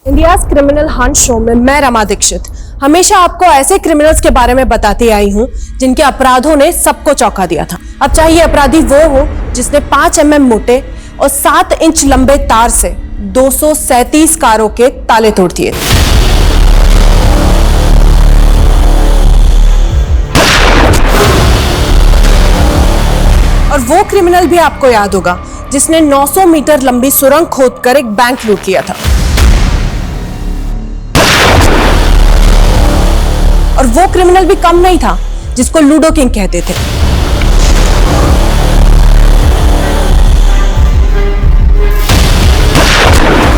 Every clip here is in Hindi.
इंडियाज क्रिमिनल हंट शो में मैं रमा दीक्षित हमेशा आपको ऐसे क्रिमिनल्स के बारे में बताती आई हूं जिनके अपराधों ने सबको चौंका दिया था। अब चाहे अपराधी वो हो जिसने 5 mm मोटे और 7 इंच लंबे तार से 237 कारों के ताले तोड़ दिए, और वो क्रिमिनल भी आपको याद होगा जिसने 900 मीटर लंबी सुरंग खोदकर एक बैंक लूट लिया था, और वो क्रिमिनल भी कम नहीं था जिसको लूडो किंग कहते थे।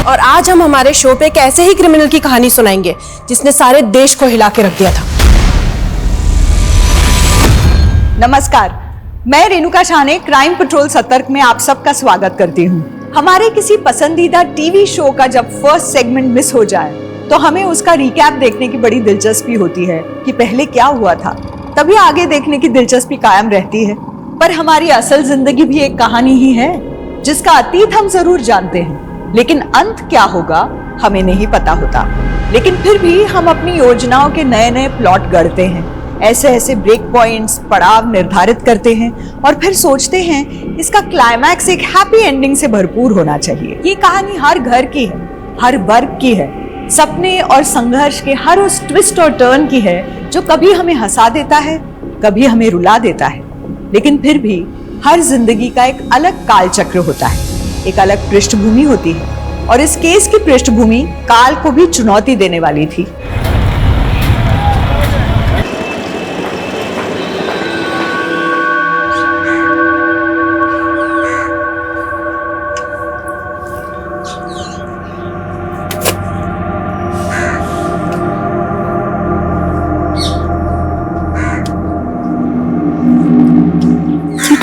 और आज हम हमारे शो पे एक ऐसे ही क्रिमिनल की कहानी सुनाएंगे जिसने सारे देश को हिला के रख दिया था। नमस्कार, मैं रेणुका शाह ने क्राइम पेट्रोल सतर्क में आप सबका स्वागत करती हूँ। हमारे किसी पसंदीदा टीवी शो का जब फर्स्ट सेगमेंट मिस हो जाए तो हमें उसका रिकैप देखने की बड़ी दिलचस्पी होती है कि पहले क्या हुआ था, तभी आगे देखने की दिलचस्पी कायम रहती है। पर हमारी असल जिंदगी भी एक कहानी ही है जिसका अतीत हम जरूर जानते हैं, लेकिन अंत क्या होगा हमें नहीं पता होता। लेकिन फिर भी हम अपनी योजनाओं के नए नए प्लॉट गढ़ते हैं, ऐसे ऐसे ब्रेक पॉइंट्स, पड़ाव निर्धारित करते हैं और फिर सोचते हैं इसका क्लाइमैक्स एक हैप्पी एंडिंग से भरपूर होना चाहिए। ये कहानी हर घर की है, हर वर्ग की है, सपने और संघर्ष के हर उस ट्विस्ट और टर्न की है जो कभी हमें हंसा देता है, कभी हमें रुला देता है। लेकिन फिर भी हर जिंदगी का एक अलग काल चक्र होता है, एक अलग पृष्ठभूमि होती है, और इस केस की पृष्ठभूमि काल को भी चुनौती देने वाली थी।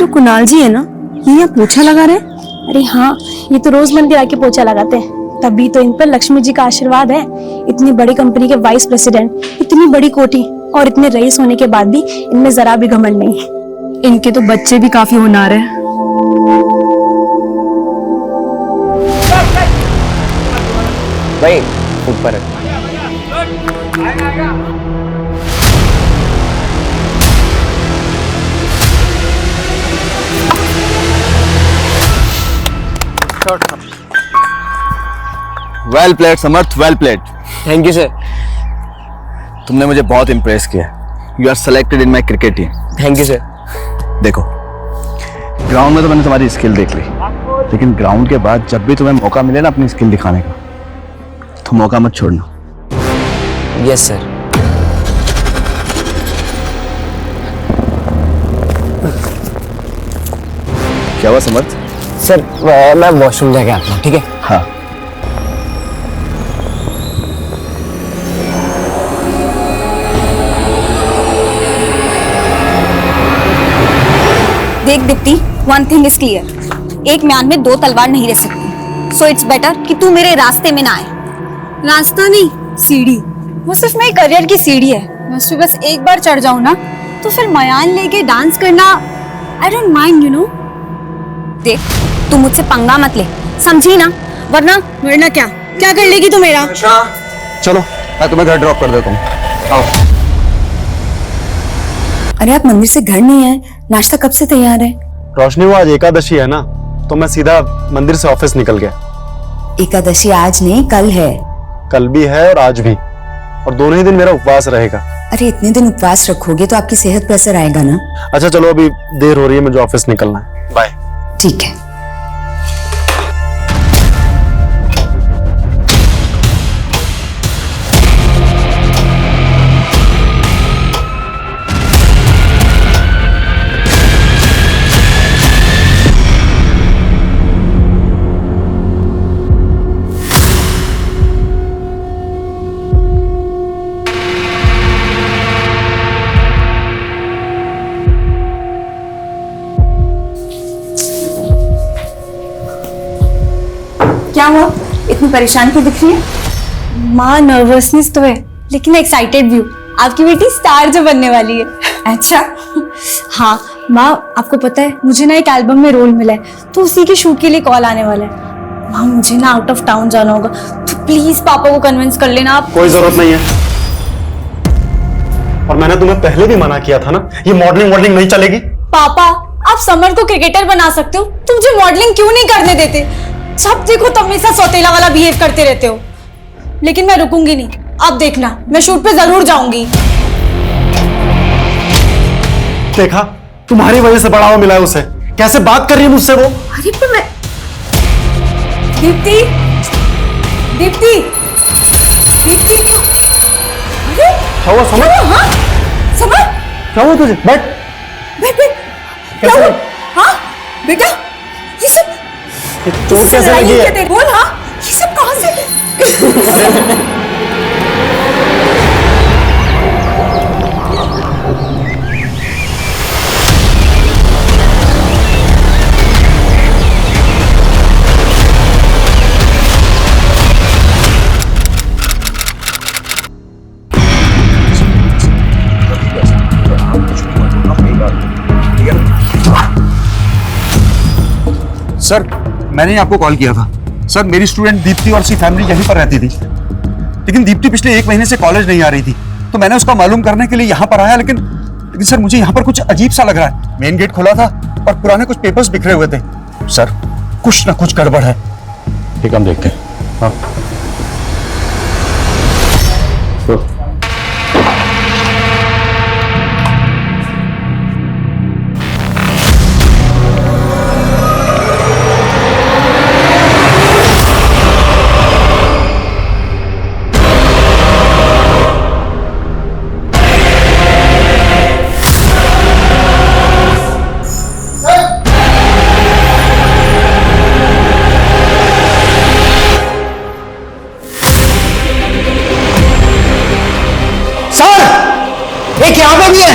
कुणाल जी है ना, ये यहाँ पोछा लगा रहे? अरे हाँ, ये तो रोज मंदिर आके पोछा लगाते हैं, तभी तो इन पर लक्ष्मी जी का आशीर्वाद है। इतनी बड़ी कंपनी के वाइस प्रेसिडेंट, इतनी बड़ी कोठी और इतने रईस होने के बाद भी इनमें जरा भी घमंड नहीं है। इनके तो बच्चे भी काफी होनहार है। भाई ऊपर well played Samarth, well played. Thank you sir. तुमने मुझे बहुत इंप्रेस किया। You are selected in my cricket team. Thank you sir. देखो, ग्राउंड में तो मैंने तुम्हारी स्किल देख ली, लेकिन ग्राउंड के बाद जब भी तुम्हें मौका मिले ना अपनी स्किल दिखाने का, तो मौका मत छोड़ना। Yes sir. क्या हुआ समर्थ? सर मैं वॉशरूम जाके आता हूँ, ठीक है? हाँ। देख Deepti, one thing is clear, एक म्यान में 2 तलवार नहीं रह सकती। सो इट्स बेटर कि तू मेरे रास्ते में ना आए। रास्ता नहीं, सीढ़ी। वो सिर्फ मेरे करियर की सीढ़ी है। मैं उस पे बस एक बार चढ़ जाऊं ना, तो फिर मयान लेके डांस करना I don't mind, you know. देख, तू मुझसे पंगा मत ले, समझी ना? वरना क्या क्या कर लेगी तू मेरा? चलो, मैं तुम्हें घर ड्रॉप कर देता हूँ। आओ। अरे आप मंदिर से घर नहीं आए, नाश्ता कब से तैयार है? रोशनी, वो आज एकादशी है ना, तो मैं सीधा मंदिर से ऑफिस निकल गया। एकादशी आज नहीं, कल है। कल भी है और आज भी, और दोनों ही दिन मेरा उपवास रहेगा। अरे इतने दिन उपवास रखोगे तो आपकी सेहत पर असर आएगा ना। अच्छा चलो, अभी देर हो रही है, मुझे ऑफिस निकलना है। बाय। ठीक है। क्या हुआ, इतनी परेशान क्यों दिख रही है? माँ नर्वसनेस तो है, लेकिन एक्साइटेड भी हूँ। आपकी बेटी स्टार जो बनने वाली है। अच्छा। हाँ माँ, आपको पता है मुझे ना एक एल्बम में रोल मिला है, तो उसी के शूट के लिए कॉल आने वाला है। माँ मुझे ना आउट ऑफ टाउन जाना होगा, तो प्लीज पापा को कन्विंस कर लेना आप। कोई जरूरत नहीं है। और मैंने तुम्हें पहले भी मना किया था ना, ये मॉडलिंग नहीं चलेगी। पापा आप समर को क्रिकेटर बना सकते हो, तुम मुझे मॉडलिंग क्यों नहीं करने देते? जब देखो तुम हमेशा सौतेला वाला बिहेव करते रहते हो। लेकिन मैं रुकूंगी नहीं, अब देखना मैं शूट पे जरूर जाऊंगी। देखा, तुम्हारी वजह से बढ़ावा मिला है उसे। कैसे बात कर रही है मुझसे वो। अरे पर मैं दीप्ति दीप्ति दीप्ति अरे क्या हुआ समर? हाँ समर क्या हुआ तुझे? बैठ। बैठ बैठ क्या हुआ? हाँ बेटा ये सब चोट कैसे लगी है? बोल। हाँ ये सब कहाँ से? सर मैंने ही आपको कॉल किया था। सर मेरी स्टूडेंट दीप्ति और उसकी फैमिली यहीं पर रहती थी, लेकिन दीप्ति पिछले 1 महीने से कॉलेज नहीं आ रही थी, तो मैंने उसका मालूम करने के लिए यहाँ पर आया। लेकिन सर मुझे यहाँ पर कुछ अजीब सा लग रहा है। मेन गेट खुला था और पुराने कुछ पेपर्स बिखरे हुए थे। सर कुछ ना कुछ गड़बड़ है। ठीक, हम देखते हैं। हाँ तो एक यहाँ पे भी है।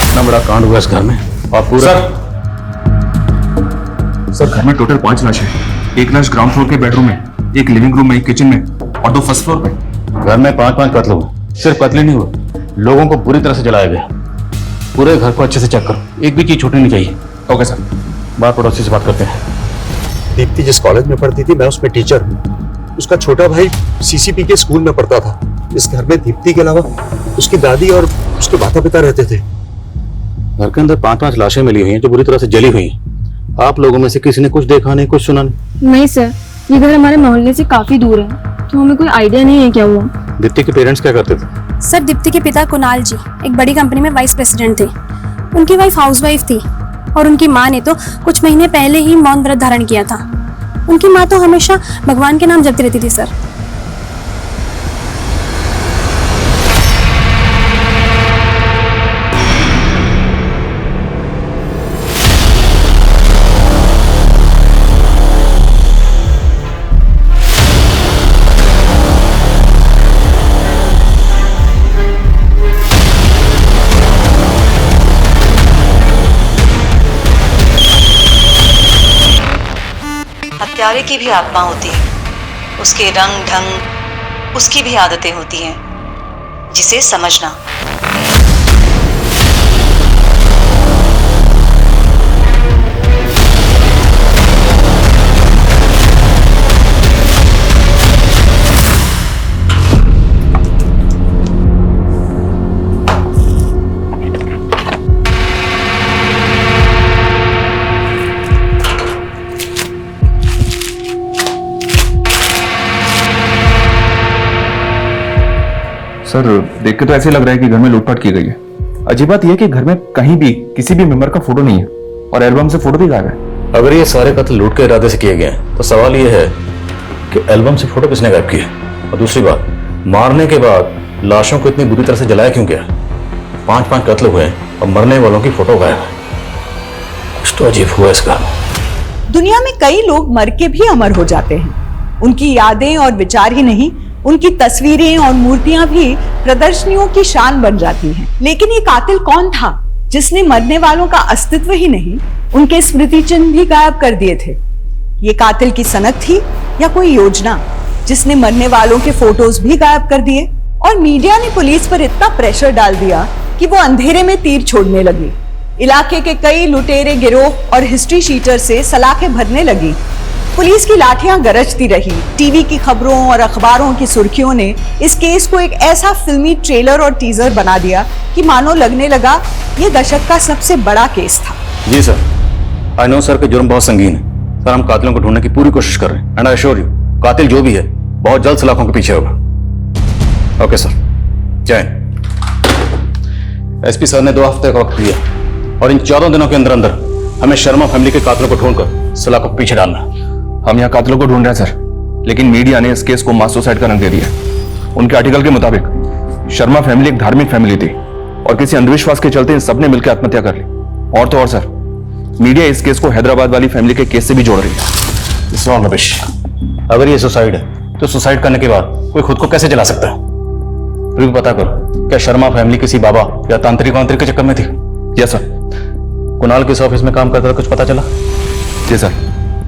इतना बड़ा कांड हुआ इस घर में और पूरा। सर घर में टोटल 5 लाशें, एक लाश ग्राउंड फ्लोर के बेडरूम में, एक लिविंग रूम में, एक किचन में और 2 फर्स्ट फ्लोर पे। घर में 5-5 कत्ल हुए। सिर्फ कत्ल ही नहीं हुए, लोगों को बुरी तरह से जलाया गया। पूरे घर को अच्छे से चेक करो, एक भी चीज छूटनी नहीं चाहिए। Okay sir. बाहर पड़ोसी से बात करते हैं। दीप्ति जिस कॉलेज में पढ़ती थी मैं उसमें टीचर हूँ। उसका छोटा भाई सीसीपी के स्कूल में पढ़ता था। इस घर में दीप्ति के अलावा उसकी दादी और उसके माता पिता रहते थे। घर के अंदर 5-5 लाशें मिली हुई हैं जो बुरी तरह से जली हुई हैं। आप लोगों में से किसी ने कुछ देखा नहीं, कुछ सुना नहीं? नहीं सर, ये घर हमारे मोहल्ले से काफी दूर है, तो हमें कोई आइडिया नहीं है क्या हुआ। दीप्ति के पेरेंट्स क्या करते थे? सर दीप्ति के पिता कुणाल जी एक बड़ी कंपनी में वाइस प्रेसिडेंट थे। उनकी वाइफ हाउसवाइफ थी और उनकी माँ ने तो कुछ महीने पहले ही मौन व्रत धारण किया था। उनकी माँ तो हमेशा भगवान के नाम जपती रहती थी सर। हत्यारे की भी आत्मा होती है, उसके रंग ढंग, उसकी भी आदतें होती हैं, जिसे समझना। सर देख के तो ऐसे लग रहा है कि घर में लूटपाट की गई है। अजीब बात यह कि घर में कहीं भी किसी भी मेंबर का फोटो नहीं है और एल्बम से फोटो भी गायब है। अगर ये सारे कत्ल लूट के इरादे से किए गए हैं तो सवाल ये है कि एल्बम से फोटो किसने गायब किया? और दूसरी बात, मारने के बाद लाशों को इतनी बुरी तरह से जलाया क्यों गया? 5-5 कत्ल हुए और मरने वालों की फोटो गायब है। कुछ तो अजीब हुआ इस घर में। दुनिया में कई लोग मर के भी अमर हो जाते हैं। उनकी यादें और विचार ही नहीं, उनकी तस्वीरें और मूर्तियां भी प्रदर्शनियों की शान बन जाती हैं। लेकिन ये कातिल कौन था जिसने मरने वालों का अस्तित्व ही नहीं, उनके स्मृति चिन्ह भी गायब कर दिए थे? ये कातिल की सनक थी या कोई योजना जिसने मरने वालों के फोटोज भी गायब कर दिए? और मीडिया ने पुलिस पर इतना प्रेशर डाल दिया कि वो अंधेरे में तीर छोड़ने लगी। इलाके के कई लुटेरे गिरोह और हिस्ट्री शीटर से सलाखें भरने लगी। पुलिस की लाठियां गरजती रही। टीवी की खबरों और अखबारों की सुर्खियों ने इस केस को एक ऐसा फिल्मी ट्रेलर और टीजर बना दिया कि मानो लगने लगा ये दशक का सबसे बड़ा केस था। जी सर, आई नो सर कि जुर्म बहुत संगीन है। सर, हम कातिलों को ढूंढने की पूरी कोशिश कर रहे हैं एंड आई एश्योर यू कातिल जो भी है बहुत जल्द सलाखों के पीछे होगा। ओके सर, जय हिंद। एसपी सर ने 2 हफ्ते का वक्त दिया और इन 14 दिनों के अंदर अंदर हमें शर्मा फैमिली के कातिलों को ढूंढकर सलाखों के पीछे डालना है। हम यहाँ कातिलों को ढूंढ रहे हैं सर, लेकिन मीडिया ने इस केस को मास सुसाइड का रंग दे दिया। उनके आर्टिकल के मुताबिक शर्मा फैमिली एक धार्मिक फैमिली थी और किसी अंधविश्वास के चलते इन सबने मिलकर आत्महत्या कर ली। और तो और सर, मीडिया इस केस को हैदराबाद वाली फैमिली के केस से भी जोड़ रही है। It's all rubbish. अगर ये सुसाइड है तो सुसाइड करने के बाद कोई खुद को कैसे जला सकता है? फिर भी पता करो, क्या शर्मा फैमिली किसी बाबा या तांत्रिक वांत्रिक के चक्कर में थी? Yes sir. कुणाल किस ऑफिस में काम करता था, कुछ पता चला? जी सर,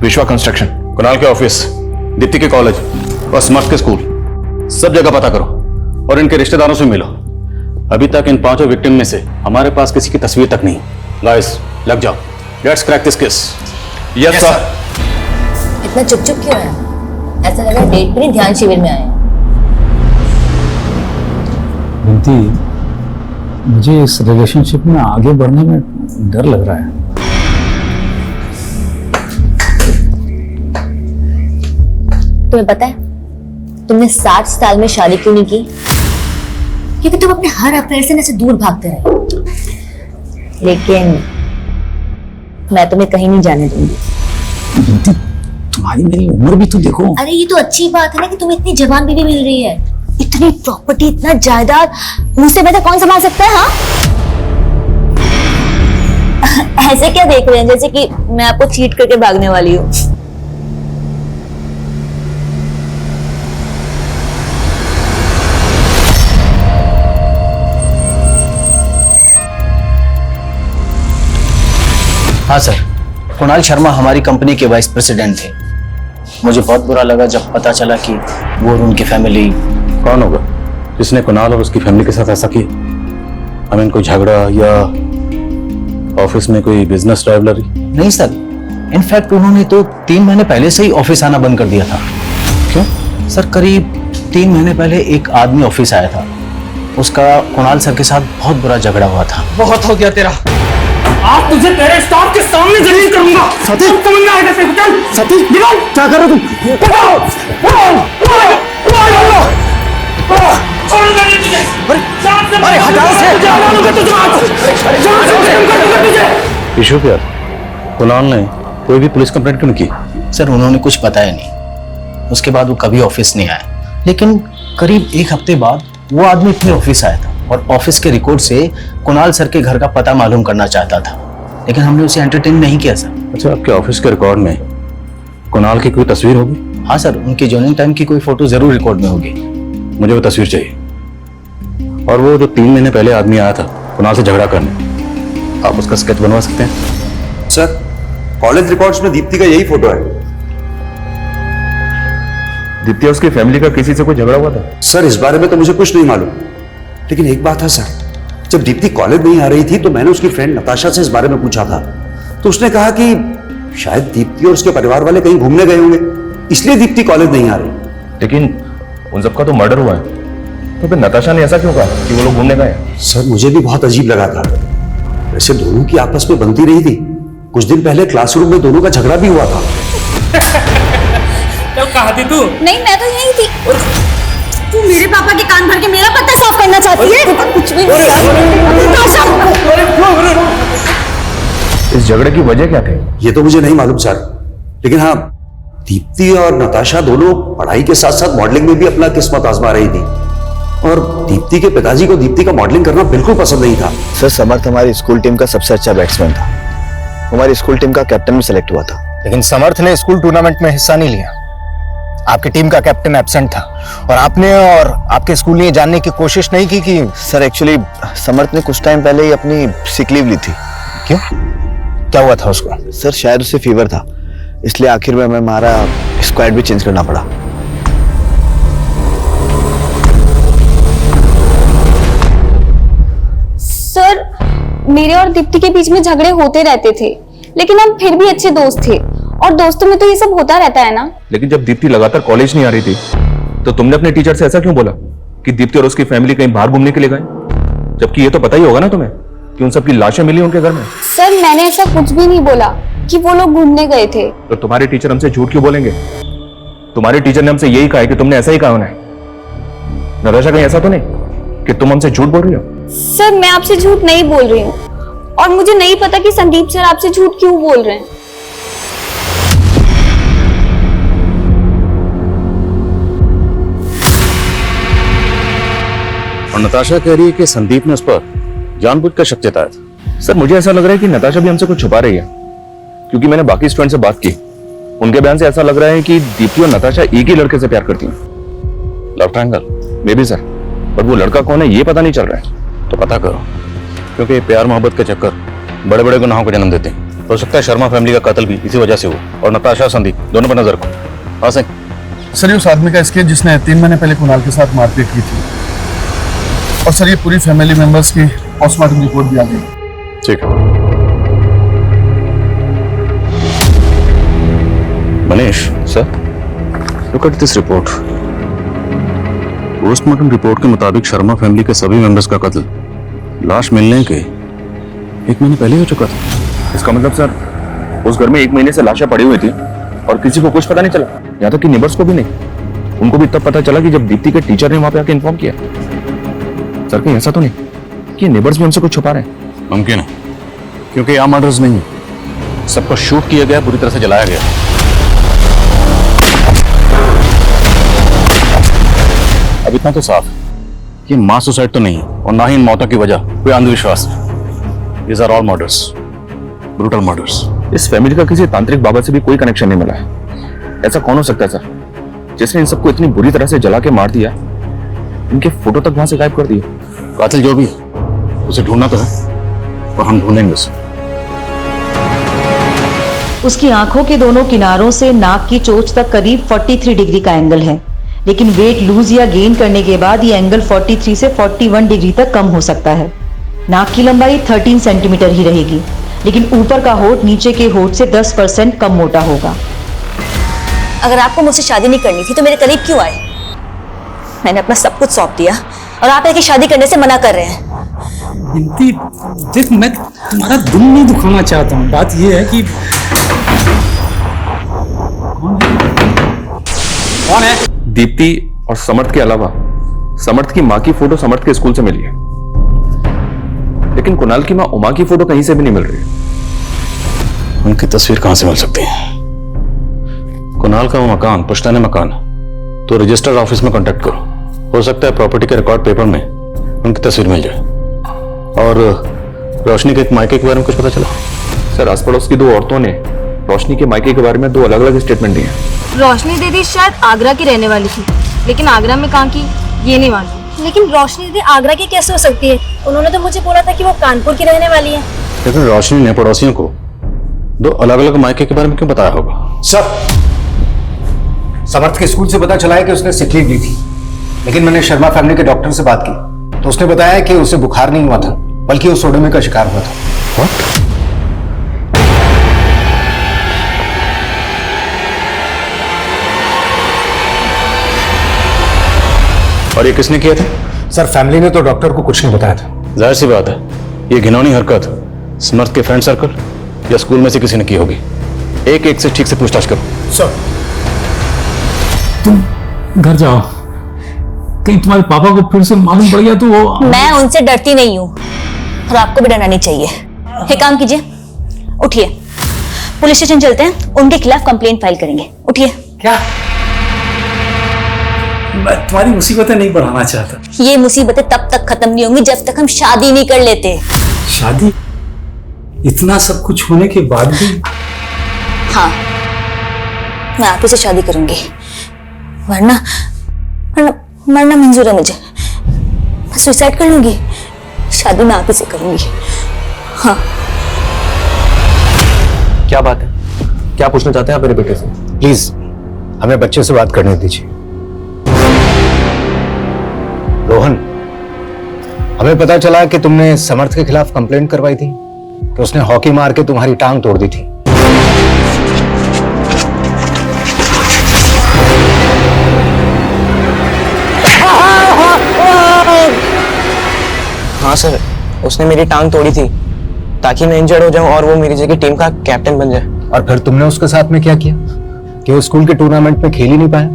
विश्वा कंस्ट्रक्शन। कुणाल के ऑफिस, दीप्ति के कॉलेज और समर्थ के स्कूल, सब जगह पता करो और इनके रिश्तेदारों से मिलो। अभी तक इन 5 विक्टिम में से हमारे पास किसी की तस्वीर तक नहीं। गाइस, लग जाओ, let's crack this case. Yes sir. इतना चुप चुप क्यों है? ऐसा लग रहा है डेट पे नहीं ध्यान शिविर में आए हैं। बंटी, मुझे इस रिलेशनशिप में आगे बढ़ने में डर लग रहा है। तुम्हें पता है तुमने 60 साल में शादी क्यों नहीं की? क्योंकि तुम अपने हर अफेयर से ऐसे दूर भागते रहे। लेकिन मैं तुम्हें कहीं नहीं जाने दूंगी। बंटी, तुम्हारी मेरी उम्र भी तो देखो। अरे ये तो अच्छी बात है ना कि तुम्हें इतनी जवान बीवी मिल रही है। इतनी प्रॉपर्टी, इतना जायदाद, मुझसे बेहतर कौन संभाल सकता है? हाँ, ऐसे क्या देख रहे हैं जैसे कि मैं आपको चीट करके भागने वाली हूँ। हाँ सर, कुणाल शर्मा हमारी कंपनी के वाइस प्रेसिडेंट थे। मुझे बहुत बुरा लगा जब पता चला कि वो और उनकी फैमिली। कौन होगा जिसने कुणाल और उसकी फैमिली के साथ ऐसा किया? आई मीन, कोई झगड़ा या ऑफिस में कोई बिजनेस राइवलरी? नहीं सर, इनफैक्ट उन्होंने तो 3 महीने पहले से ही ऑफिस आना बंद कर दिया था। क्यों? सर, करीब 3 महीने पहले एक आदमी ऑफिस आया था। उसका कुणाल सर के साथ बहुत बुरा झगड़ा हुआ था। बहुत हो गया तेरा। आज तुझे तेरे स्टाफ के सामने जलील करूंगा। सतीश, समझ में आएगा तेरे को? चल सतीश, निकल। क्या कर रहे हो तुम? इशू क्या? कुणाल ने कोई भी पुलिस कंप्लेंट क्यों नहीं की? सर, उन्होंने कुछ बताया नहीं। उसके बाद वो कभी ऑफिस नहीं आए, लेकिन करीब 1 हफ्ते बाद वो आदमी फिर ऑफिस आया था और ऑफिस के रिकॉर्ड से कुणाल सर के घर का पता मालूम करना चाहता था, लेकिन हमने उसे एंटरटेन नहीं किया सर। अच्छा, आपके ऑफिस के रिकॉर्ड में कुणाल की कोई तस्वीर होगी? हाँ सर, उनकी जॉइनिंग टाइम की कोई फोटो जरूर रिकॉर्ड में होगी। मुझे वो तस्वीर चाहिए। और वो जो 3 महीने पहले आदमी आया था कुणाल से झगड़ा करने, आप उसका स्केच बनवा सकते हैं? सर, कॉलेज रिकॉर्ड्स में दीप्ति का यही फोटो है। दीप्ति और उसकी फैमिली का किसी से कोई झगड़ा हुआ था? सर, इस बारे में तो मुझे कुछ नहीं मालूम, लेकिन एक बात है सर, जब दीप्ति कॉलेज नहीं आ रही थी तो मैंने उसकी फ्रेंड नताशा से इस बारे में पूछा था, तो उसने कहा कि शायद दीप्ति और उसके परिवार वाले कहीं घूमने गए होंगे, इसलिए दीप्ति कॉलेज नहीं आ रही। लेकिन उन सबका तो मर्डर हुआ है, तो फिर नताशा ने ऐसा क्यों कहा कि वो लोग घूमने गए? सर, मुझे भी बहुत अजीब लगा था। वैसे दोनों की आपस में बनती रही थी। कुछ दिन पहले क्लासरूम में दोनों का झगड़ा भी हुआ था। कहाँ थी तू? नहीं, मैं तो यही थी। तू मेरे पापा के कान भर के मेरा पत्ता साफ करना चाहती है? कुछ भी नहीं। इस झगड़े की वजह क्या थी? ये तो मुझे नहीं मालूम सर, लेकिन हाँ, दीप्ति और नताशा दोनों पढ़ाई के साथ साथ मॉडलिंग में भी अपना किस्मत आजमा रही थी, और दीप्ति के पिताजी को दीप्ति का मॉडलिंग करना बिल्कुल पसंद नहीं था। सर, समर्थ हमारी स्कूल टीम का सबसे अच्छा बैट्समैन था। हमारी स्कूल टीम का कैप्टन भी सिलेक्ट हुआ था। लेकिन समर्थ ने स्कूल टूर्नामेंट में हिस्सा नहीं लिया। आपकी टीम का कैप्टन एब्सेंट था और आपने और आपके स्कूल ने जानने की कोशिश नहीं की कि... सर, एक्चुअली समर्थ ने कुछ टाइम पहले ही अपनी सिक लीव ली थी। क्यों? क्या हुआ था उसको? सर, शायद उसे फीवर था, इसलिए आखिर में हमें हमारा स्क्वाड भी चेंज करना पड़ा। सर, मेरे और दीप्ति के बीच में झगड़े होते रहते थे, लेकिन हम फिर भी अच्छे दोस्त थे। और दोस्तों में तो ये सब होता रहता है ना। लेकिन जब दीप्ति लगातार कॉलेज नहीं आ रही थी तो तुमने अपने टीचर से ऐसा क्यों बोला कि दीप्ति और उसकी फैमिली कहीं बाहर घूमने के लिए गए, जबकि ये तो पता ही होगा ना तुम्हें कि उन सबकी लाशें मिली उनके घर में। सर मैंने ऐसा कुछ भी नहीं बोला कि वो लोग घूमने गए थे। तो तुम्हारे टीचर हमसे झूठ क्यों बोलेंगे? तुम्हारे टीचर ने हमसे यही कहा है कि तुमने ऐसा ही कहा उन्हें। नताशा कहीं ऐसा तो नहीं कि तुम हमसे झूठ बोल रही हो? सर मैं आपसे झूठ नहीं बोल रही हूँ, और मुझे नहीं पता कि संदीप सर आपसे झूठ क्यों बोल रहे हैं। और नताशा कह रही है कि संदीप ने उस पर जानबूझकर शक जताया था। सर मुझे ऐसा लग रहा है कि नताशा भी हमसे कुछ छुपा रही है, क्योंकि मैंने बाकी स्टूडेंट से बात की, उनके बयान से ऐसा लग रहा है कि दीप्ति और नताशा एक ही लड़के से प्यार करती हैं। Love triangle? May be sir, but वो लड़का कौन है ये पता नहीं चल रहा है। तो पता करो, क्योंकि प्यार मोहब्बत के चक्कर बड़े बड़े गुनाहों को जन्म देते हैं। हो सकता है शर्मा फैमिली का कत्ल भी इसी वजह से हुआ, और नताशा संदीप दोनों पर नजर को। हाँ सर ये उस आदमी का स्केच जिसने 3 महीने पहले कुणाल के साथ मारपीट की थी। और सर ये पूरी फैमिली मेंबर्स की पोस्टमार्टम रिपोर्ट भी आ गई। ठीक है Manish sir, look at this report. Postmortem report के मुताबिक शर्मा फैमिली के सभी मेंबर्स का कत्ल लाश मिलने के 1 महीने पहले हो चुका था। इसका मतलब सर उस घर में 1 महीने से लाशें पड़ी हुई थी और किसी को कुछ पता नहीं चला, यहाँ तक कि नेबर्स को भी नहीं। उनको भी तब पता चला कि जब दीप्ति के टीचर ने वहां पे आके इन्फॉर्म किया। सर कहीं ऐसा तो नहीं कि नेबर्स भी हमसे कुछ छुपा रहे हैं? मुमकिन है, क्योंकि यहाँ मर्डर्स नहीं, सबको शूट किया गया, बुरी तरह से जलाया गया। अब इतना तो साफ है, ये मास सुसाइड तो नहीं है, और ना ही इन मौतों की वजह कोई अंधविश्वास है। These are all murders, brutal murders। इस फैमिली का किसी तांत्रिक बाबा से भी कोई कनेक्शन नहीं मिला है। ऐसा कौन हो सकता है सर जिसने इन सबको इतनी बुरी तरह से जला के मार दिया, इनके फोटो तक वहां से गायब कर दिए? कातिल जो भी उसे ढूंढना तो है, और हम ढूंढेंगे उसे। उसकी आंखों के दोनों किनारों से नाक की चोंच तक करीब 43 डिग्री का एंगल है, लेकिन वेट लूज या गेन करने के बाद ये एंगल 43 से 41 डिग्री तक कम हो सकता है। नाक की लंबाई 13 सेंटीमीटर ही रहेगी, लेकिन ऊपर का होठ नीचे के होठ से 10% कम मोटा होगा। अगर आपको मुझसे शादी नहीं करनी थी तो मेरे करीब क्यों आए? मैंने अपना सब कुछ सौंप दिया और आप ऐसी शादी करने से मना कर रहे हैं। बिनती देख, मैं तुम्हारा दिल नहीं दुखाना चाहता हूँ। बात ये है कि कौन है? दीप्ति और समर्थ के अलावा समर्थ की माँ की फोटो समर्थ के स्कूल से मिली है, लेकिन कुणाल की माँ उमा की फोटो कहीं से भी नहीं मिल रही। उनकी तस्वीर कहां से मिल सकती है? कुणाल का वो मकान पुश्तैनी मकान है, तो रजिस्टर ऑफिस में कांटेक्ट करो, हो सकता है प्रॉपर्टी के रिकॉर्ड पेपर में उनकी तस्वीर मिल जाए। और रोशनी के एक मायके के बारे में कुछ पता चला? सर आस पड़ोस की 2 औरतों ने रोशनी के मायके के बारे में 2 अलग अलग स्टेटमेंट दिए हैं। रोशनी दीदी शायद आगरा की रहने वाली थी, लेकिन आगरा में कहाँ की ये नहीं मालूम। लेकिन रोशनी दीदी आगरा की कैसे हो सकती है? उन्होंने तो मुझे बोला था कि वो कानपुर की रहने वाली है। लेकिन रोशनी ने पड़ोसियों को 2 अलग अलग मायके के बारे में क्यों बताया होगा? सर, समर्थ के स्कूल से पता चला है कि उसने सिक लीव ली थी, लेकिन मैंने शर्मा फैमिली के डॉक्टर से बात की तो उसने बताया कि उसे बुखार नहीं हुआ था, बल्कि वो सोडोमी का शिकार हुआ था। What? और ये किसने किया था? सर फैमिली ने तो डॉक्टर को कुछ नहीं बताया था। जाहिर सी बात है, ये घिनौनी हरकत समर्थ के फ्रेंड सर्कल या स्कूल में से किसी ने की होगी। एक से ठीक से पूछताछ करो। सर तुम घर जाओ, कहीं तुम्हारे पापा को फिर से मालूम पड़ गया तो वो। मैं उनसे डरती नहीं हूँ और आपको भी डरना नहीं चाहिए। एक काम कीजिए, उठिए, पुलिस स्टेशन चलते हैं, उनके खिलाफ कंप्लेंट फाइल करेंगे। उठिए। क्या? मैं तुम्हारी मुसीबतें नहीं बढ़ाना चाहता। ये मुसीबतें तब तक खत्म नहीं होंगी जब तक हम शादी नहीं कर लेते। शादी? इतना सब कुछ होने के बाद भी? हाँ, मैं आप ही से शादी करूंगी, वरना मरना मंजूर है मुझे। मैं सुसाइड कर लूंगी, शादी मैं आप ही से करूंगी। हाँ। क्या बात है? क्या पूछना चाहते हैं आप मेरे बेटे से? प्लीज हमें बच्चे से बात करने दीजिए। रोहन, हमें पता चला कि तुमने समर्थ के खिलाफ कंप्लेंट करवाई थी कि उसने हॉकी मार के तुम्हारी टांग तोड़ दी थी। हाँ सर, उसने मेरी टांग तोड़ी थी ताकि मैं इंजर्ड हो जाऊं और वो मेरी जगह टीम का कैप्टन बन जाए। और फिर तुमने उसके साथ में क्या किया कि वो स्कूल के टूर्नामेंट में खेल ही नहीं पाया?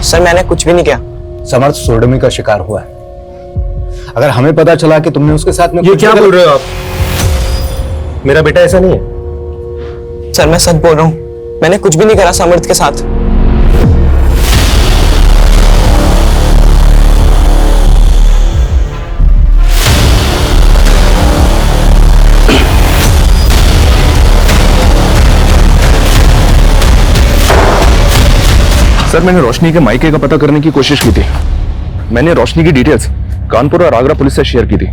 सर मैंने कुछ भी नहीं किया। समर्थ सोडोमी का शिकार हुआ है। अगर हमें पता चला कि तुमने उसके साथ में ये क्या बोल रहे हो आप? मेरा बेटा ऐसा नहीं है। सर मैं सच बोल रहा हूँ, मैंने कुछ भी नहीं करा समर्थ के साथ। सर मैंने रोशनी के मायके का पता करने की कोशिश की थी। मैंने रोशनी की डिटेल्स कानपुर और आगरा पुलिस से शेयर की थी,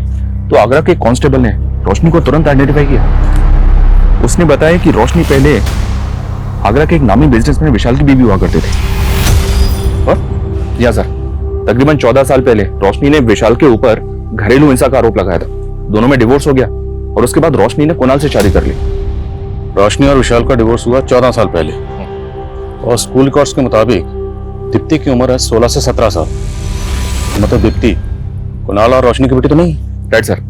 तो आगरा के कांस्टेबल ने रोशनी को तुरंत आइडेंटिफाई किया। उसने बताया कि रोशनी पहले आगरा के एक नामी बिजनेसमैन विशाल की बीवी हुआ करते थे। और या सर, तकरीबन 14 साल पहले रोशनी ने विशाल के ऊपर घरेलू हिंसा का आरोप लगाया था। दोनों में डिवोर्स हो गया और उसके बाद रोशनी ने कुणाल से शादी कर ली। रोशनी और विशाल का डिवोर्स हुआ 14 साल पहले और स्कूल रिकॉर्ड्स के मुताबिक दीप्ति की उम्र है 16 से 17 साल। मतलब दीप्ति कुणाल और रोशनी की बेटी तो नहीं? राइट सर,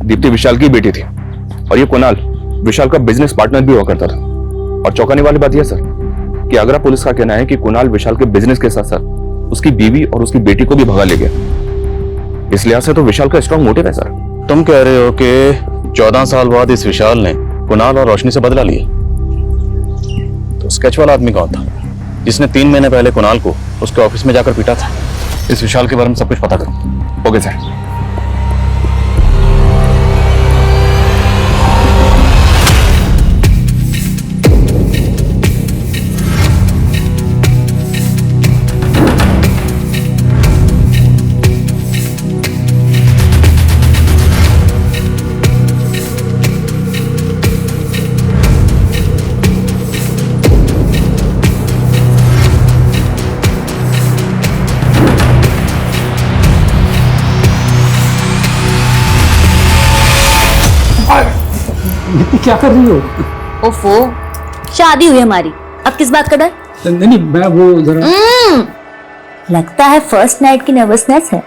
दीप्ति विशाल की बेटी थी और ये कुणाल विशाल का बिजनेस पार्टनर भी हुआ करता था। और चौंकाने वाली बात यह सर कि आगरा पुलिस का कहना है कि कुणाल विशाल के बिजनेस के साथ साथ उसकी बीवी और उसकी बेटी को भी भगा ले गया। इस लिहाज से तो विशाल का स्ट्रॉन्ग मोटिव है सर। तुम कह रहे हो कि 14 साल बाद इस विशाल ने कुणाल और रोशनी से बदला लिया? तो स्केच वाला आदमी कौन था जिसने 3 महीने पहले कुणाल को उसके ऑफिस में जाकर पीटा था? इस विशाल के बारे में सब कुछ पता करो। Okay sir. क्या कर रही हो? ओफो, शादी हुई हमारी, अब किस बात का डर? नहीं मैं वो जरा लगता है फर्स्ट नाइट की नर्वसनेस है।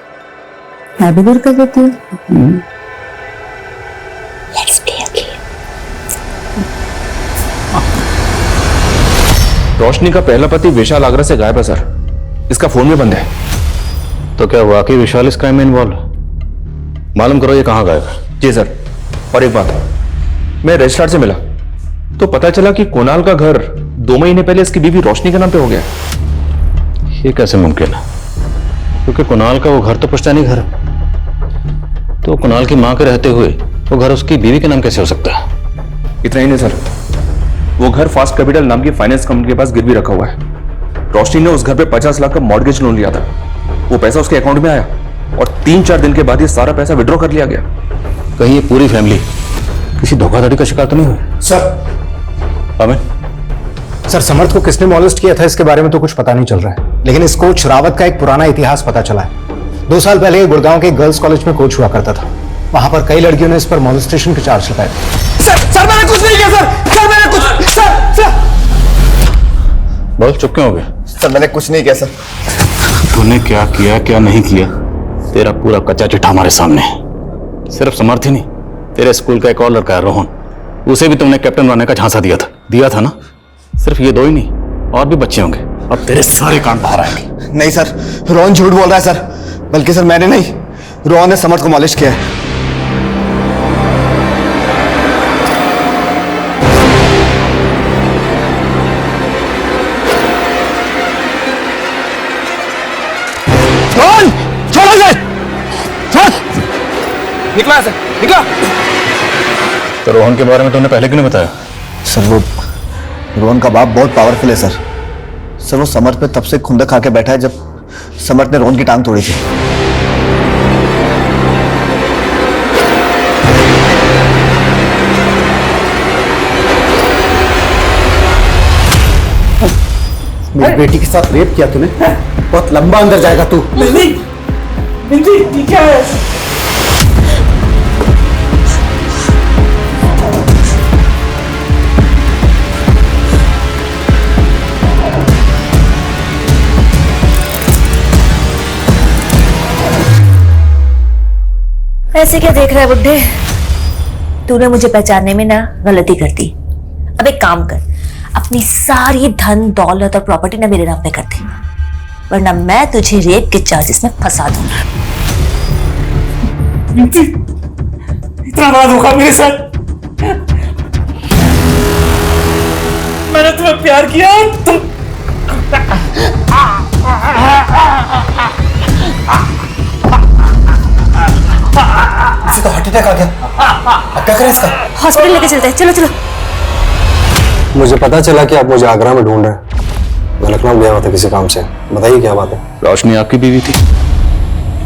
मैं भी दूर कर देती हूँ। Let's play a game. रोशनी का पहला पति विशाल आगरा से गायब है सर। इसका फोन भी बंद है। तो क्या वाकई विशाल इस क्राइम में इन्वॉल्व? मालूम करो ये कहाँ गायब है। जी सर। और एक बात, मैं रजिस्ट्रार से मिला तो पता चला कि कुणाल का घर 2 महीने पहले इसकी बीवी रोशनी के नाम पे हो गया। ये कैसे मुमकिन है? क्योंकि कुणाल का वो घर तो पुश्तैनी घर है, तो कुणाल की मां के रहते हुए वो घर उसकी बीवी के नाम कैसे हो सकता है? इतना ही नहीं सर, वो घर फास्ट कैपिटल नाम की फाइनेंस कंपनी के पास गिरवी रखा हुआ है। रोशनी ने उस घर पे 50 लाख का मॉर्गेज लोन लिया था। वो पैसा उसके अकाउंट में आया और 3-4 दिन के बाद ये सारा पैसा विड्रॉ कर लिया गया। कहीं ये पूरी फैमिली किसी धोखाधड़ी का शिकार तो नहीं हुई? सर हमें सर समर्थ को किसने मॉलेस्ट किया था इसके बारे में तो कुछ पता नहीं चल रहा है, लेकिन इस कोच रावत का एक पुराना इतिहास पता चला है। 2 साल पहले गुड़गांव के गर्ल्स कॉलेज में कोच हुआ करता था। वहां पर कई लड़कियों ने इस पर मॉलेस्टेशन के चार्ज लगाए थे। सर मैंने कुछ नहीं किया सर। सर मैंने कुछ सर बोल, चुप क्यों हो गए? सर मैंने कुछ नहीं किया सर। तूने क्या किया क्या नहीं किया, तेरा पूरा कच्चा चिट्ठा हमारे सामने है। सिर्फ समर्थ ही नहीं, तेरे स्कूल का एक और लड़का है रोहन, उसे भी तुमने कैप्टन बनने का झांसा दिया था ना? सिर्फ ये 2 ही नहीं, और भी बच्चे होंगे। अब तेरे सारे कांड बाहर आएंगे। नहीं सर, रोहन झूठ बोल रहा है सर। बल्कि सर मैंने नहीं, रोहन ने समर्थ को मॉलिश किया है। रोहन छोड़ो इसे। छोड़। निकला सर, निकला। तो रोहन के बारे में तुमने पहले क्यों नहीं बताया? सर वो रोहन का बाप बहुत पावरफुल है सर। सर वो समर्थ पे तब से खुंदक खा के बैठा है जब समर्थ ने रोहन की टांग तोड़ी थी। मेरी बेटी के साथ रेप किया तूने, बहुत लंबा अंदर जाएगा तू। नहीं ये क्या है? ऐसे क्या देख रहा है बुड्ढे? तूने मुझे पहचानने में ना गलती कर दी। अब एक काम कर, अपनी सारी धन दौलत और प्रॉपर्टी ना मेरे नाम पे कर दे, वरना मैं तुझे रेप के चार्जेस में फंसा दूंगा। इतना बड़ा धोखा मेरे साथ। मैंने तुम्हें प्यार किया, तुम इसे तो हार्ट अटैक आ गया। अब क्या करें इसका? हॉस्पिटल लेके चलते हैं, चलो चलो। मुझे पता चला कि आप मुझे आगरा में ढूंढ रहे हैं। मैं लखनऊ गया हुआ था किसी काम से। बताइए क्या बात है? रोशनी आपकी बीवी थी?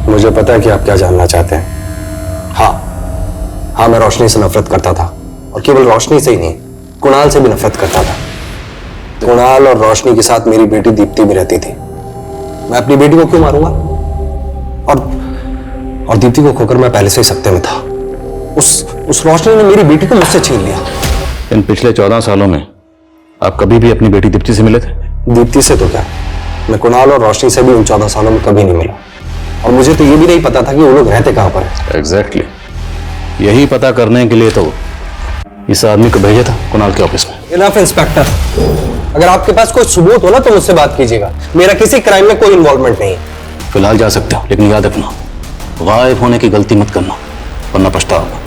मुझे पता है कि आप क्या जानना चाहते हैं। हाँ, मैं रोशनी से नफरत करता था, और केवल रोशनी से ही नहीं, कुणाल से भी नफरत करता था। कुणाल और रोशनी के साथ मेरी बेटी दीप्ति भी रहती थी। मैं अपनी बेटी को क्यों मारूंगा? और दीप्ति को खोकर मैं पहले से ही सकते में था। उस रोशनी ने मेरी बेटी को मुझसे छीन लिया। इन पिछले 14 सालों में आप कभी भी अपनी बेटी दीप्ति से मिले थे? दीप्ति से तो क्या, मैं कुणाल और रोशनी से भी उन 14 सालों में कभी नहीं मिला, और मुझे तो ये भी नहीं पता था कि वो लोग रहते कहां पर है। एग्जैक्टली, यही पता करने के लिए तो इस आदमी को भेजा था कुणाल के ऑफिस में। इनफ इंस्पेक्टर, अगर आपके पास कोई सबूत हो ना तो मुझसे बात कीजिएगा। मेरा किसी क्राइम में कोई इन्वॉल्वमेंट नहीं है। फिलहाल जा सकते हो, लेकिन याद रखना गायब होने की गलती मत करना, वरना पछताओगे।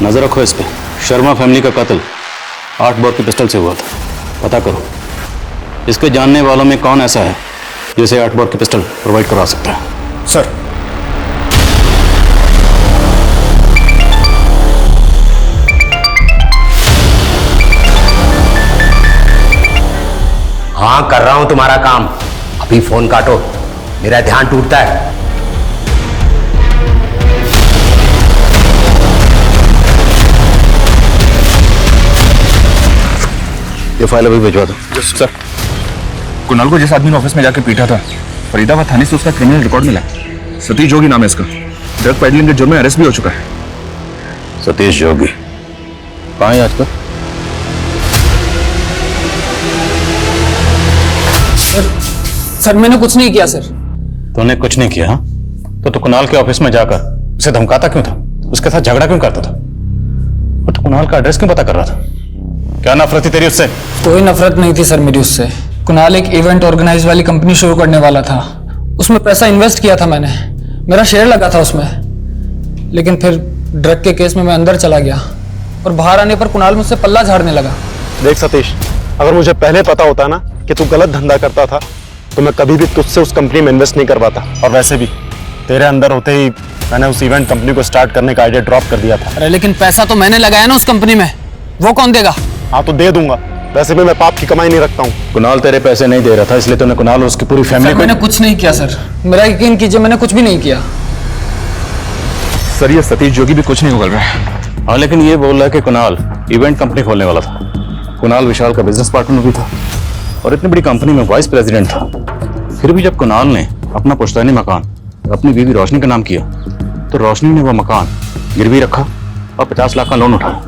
नजर रखो इस पे। शर्मा फैमिली का कत्ल 8 बोर की पिस्टल से हुआ था। पता करो इसके जानने वालों में कौन ऐसा है जिसे 8 बोर की पिस्टल प्रोवाइड करवा सकता है। सर, हाँ, कर रहा हूं तुम्हारा काम। अभी फोन काटो, मेरा ध्यान टूटता है। ये फाइल अभी भिजवा दो। सर, कुणाल को जिस आदमी ने ऑफिस में जाकर पीटा था, फरीदाबाद थाने से उसका क्रिमिनल रिकॉर्ड मिला। सतीश जोगी नाम है इसका। ड्रग पेडलिंग के जुर्म में अरेस्ट भी हो चुका है। सतीश जोगी कहाँ है आजकल? सर मैंने कुछ नहीं किया। सर तूने कुछ नहीं किया? तो कुणाल के ऑफिस में जाकर उसे धमकाता क्यों था? उसके साथ झगड़ा क्यों करता था? और तो कुणाल का एड्रेस क्यों पता कर रहा था? क्या नफरत थी तेरी उससे? कोई नफरत नहीं थी सर मेरी उससे। कुणाल एक इवेंट ऑर्गेनाइज वाली कंपनी शुरू करने वाला था, उसमें पैसा इन्वेस्ट किया था मैंने, मेरा शेयर लगा था उसमें। लेकिन फिर ड्रग के केस में मैं अंदर चला गया और बाहर आने पर कुणाल मुझसे पल्ला झाड़ने लगा। देख सतीश, अगर मुझे पहले पता होता ना कि तू गलत धंधा करता था तो मैं कभी भी तुझसे उस कंपनी में इन्वेस्ट नहीं करवाता। और वैसे भी तेरे अंदर होते ही मैंने उस इवेंट कंपनी को स्टार्ट करने का आइडिया ड्रॉप कर दिया था। अरे लेकिन पैसा तो मैंने लगाया ना उस कंपनी में, वो कौन देगा? हाँ तो दे दूंगा, वैसे भी मैं पाप की कमाई नहीं रखता हूँ। कुणाल तेरे पैसे नहीं दे रहा था, इसलिए तूने कुणाल और उसकी पूरी फैमिली को। मैंने कुछ नहीं किया सर, मेरा यकीन कीजिए, मैंने कुछ भी नहीं किया। सर, ये सतीश जोगी भी कुछ नहीं उगल रहा है। हाँ, लेकिन ये बोल रहा है कि कुणाल इवेंट कंपनी खोलने वाला था। कुणाल विशाल का बिजनेस पार्टनर भी था और इतनी बड़ी कंपनी में वाइस प्रेसिडेंट था। फिर भी जब कुणाल ने अपना पुश्तैनी मकान अपनी बीवी रोशनी का नाम किया तो रोशनी ने वो मकान गिरवी रखा और 50 लाख का लोन उठाया।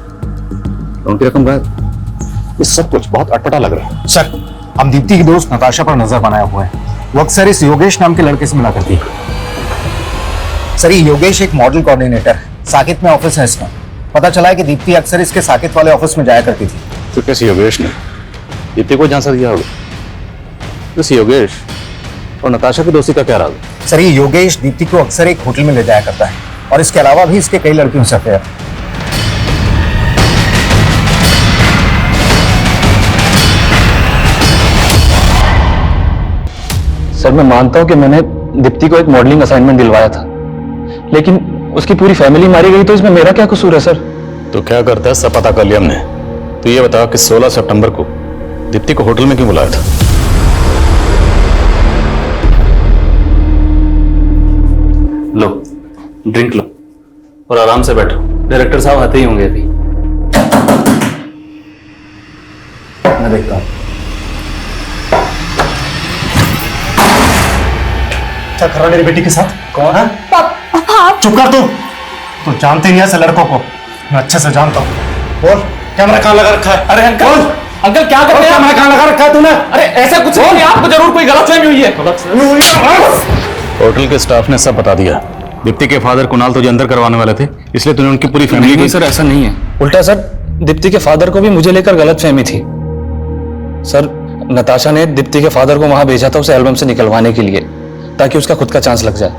लोन की रकम गायब। ये सब कुछ बहुत अटपटा लग रहा है। सर, हम दीप्ति की दोस्त नताशा पर नजर बनाए हुए हैं। वो अक्सर इस योगेश नाम के लड़के से मिला करती है। सर, ये योगेश एक मॉडल कोऑर्डिनेटर है, साकेत में ऑफिस है इसका। पता चला है कि दीप्ति अक्सर इसके साकेत वाले ऑफिस में जाया करती थी। तो कैसे योगेश ने दीप्ति को झांसा दिया होगा? इस योगेश और नताशा की दोस्ती का क्या राज? सर, ये योगेश दीप्ति को अक्सर एक होटल में ले जाया करता है, और इसके अलावा भी इसके कई लड़कियों से अफेयर। सर, मैं मानता हूं कि मैंने दीप्ति को एक मॉडलिंग असाइनमेंट दिलवाया था, लेकिन उसकी पूरी फैमिली मारी गई, तो इसमें मेरा क्या कसूर है? सर, तो क्या करता है सब पता कर लिया हमने। तो ये बता कि 16 सितंबर को दीप्ति को होटल में क्यों बुलाया था? लो ड्रिंक लो और आराम से बैठो, डायरेक्टर साहब आते ही होंगे अभी। मैं देखता हूँ। कर रहा मेरी बेटी के साथ? कौन है? पापा चुप कर तू जानती नहीं है ऐसे लड़कों को, मैं अच्छे से जानता हूँ। बोल, कैमरा कहाँ लगा रखा है? अरे अंकल, अंकल क्या कर रहे हैं? कैमरा कहाँ लगा रखा है तूने? अरे ऐसा कुछ नहीं, आपको जरूर कोई गलतफहमी हुई है। होटल के स्टाफ ने सब बता दिया। दीप्ति के फादर कुणाल तुझे अंदर करवाने वाले थे, इसलिए तूने उनकी पूरी फैमिली नहीं सर, ऐसा नहीं है। उल्टा सर, दीप्ति के फादर को भी मुझे लेकर गलतफहमी थी। सर, नताशा ने दीप्ति के फादर को वहां भेजा था उसे एल्बम से निकलवाने के लिए, ताकि उसका खुद का चांस लग जाए,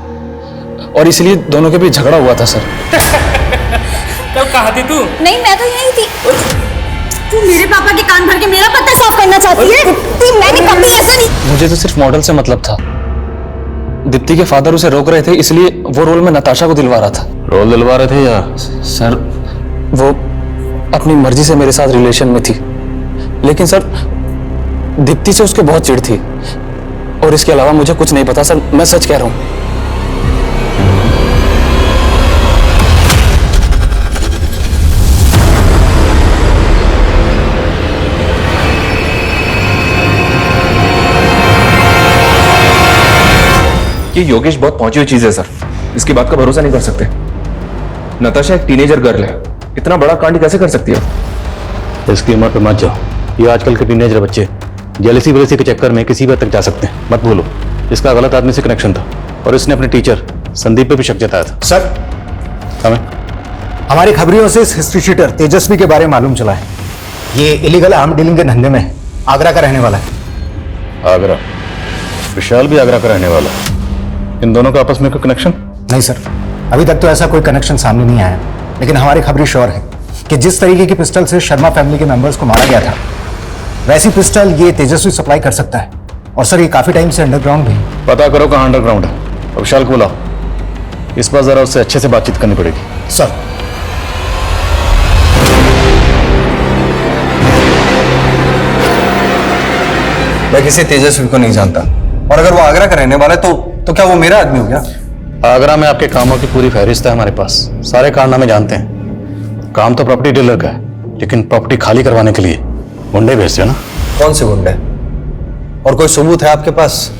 और इसलिए दोनों के बीच झगड़ा हुआ था सर। कल कहाँ थी तू? नहीं, मैं तो यही थी। तू मेरे पापा के कान भर के मेरा पत्ता साफ करना चाहती है? मैंने कभी ऐसा नहीं। मुझे तो सिर्फ मॉडल से मतलब था। दीप्ति के फादर उसे रोक रहे थे, इसलिए वो रोल में नताशा को दिलवा रहा था। रोल दिलवा रहे थे या? सर, वो अपनी मर्जी से मेरे साथ रिलेशन में थी, लेकिन सर दीप्ति से उसके बहुत चिढ़ थी, और इसके अलावा मुझे कुछ नहीं पता सर, मैं सच कह रहा हूं। ये योगेश बहुत पहुंची हुई चीज है सर, इसकी बात का भरोसा नहीं कर सकते। नताशा एक टीनेजर गर्ल है, इतना बड़ा कांड कैसे कर सकती है? इसकी उम्र पे मत जाओ, ये आजकल के टीनेजर बच्चे जेलसी वेलसी के चक्कर में किसी भी हद तक जा सकते हैं। मत भूलो, इसका गलत आदमी से कनेक्शन था, और इसने अपने टीचर संदीप पे भी शक जताया था। सर, हमें हमारी खबरियों से इस हिस्ट्री शीटर तेजस्वी के बारे में मालूम चला है। ये इलीगल आर्म डीलिंग के धंधे में आगरा का रहने वाला है। आगरा? विशाल भी आगरा का रहने वाला है। इन दोनों का आपस में कोई कनेक्शन? नहीं सर, अभी तक तो ऐसा कोई कनेक्शन सामने नहीं आया, लेकिन हमारी खबरी श्योर है कि जिस तरीके की पिस्टल से शर्मा फैमिली के मेंबर्स को मारा गया था, वैसी पिस्टल ये तेजस्वी सप्लाई कर सकता है। और सर, ये काफी टाइम से अंडरग्राउंड भी। पता करो कहाँ अंडरग्राउंड है, और विशाल को बुलाओ। इस बार जरा उससे अच्छे से बातचीत करनी पड़ेगी। सर, मैं किसी तेजस्वी को नहीं जानता, और अगर वो आगरा का रहने वाला है तो क्या वो मेरा आदमी हो गया? आगरा में आपके कामों की पूरी फहरिस्त है हमारे पास, सारे कारनामे जानते हैं। काम तो प्रॉपर्टी डीलर का है, लेकिन प्रॉपर्टी खाली करवाने के लिए गुंडे भेजते हो ना? कौन से गुंडे? और कोई सबूत है आपके पास?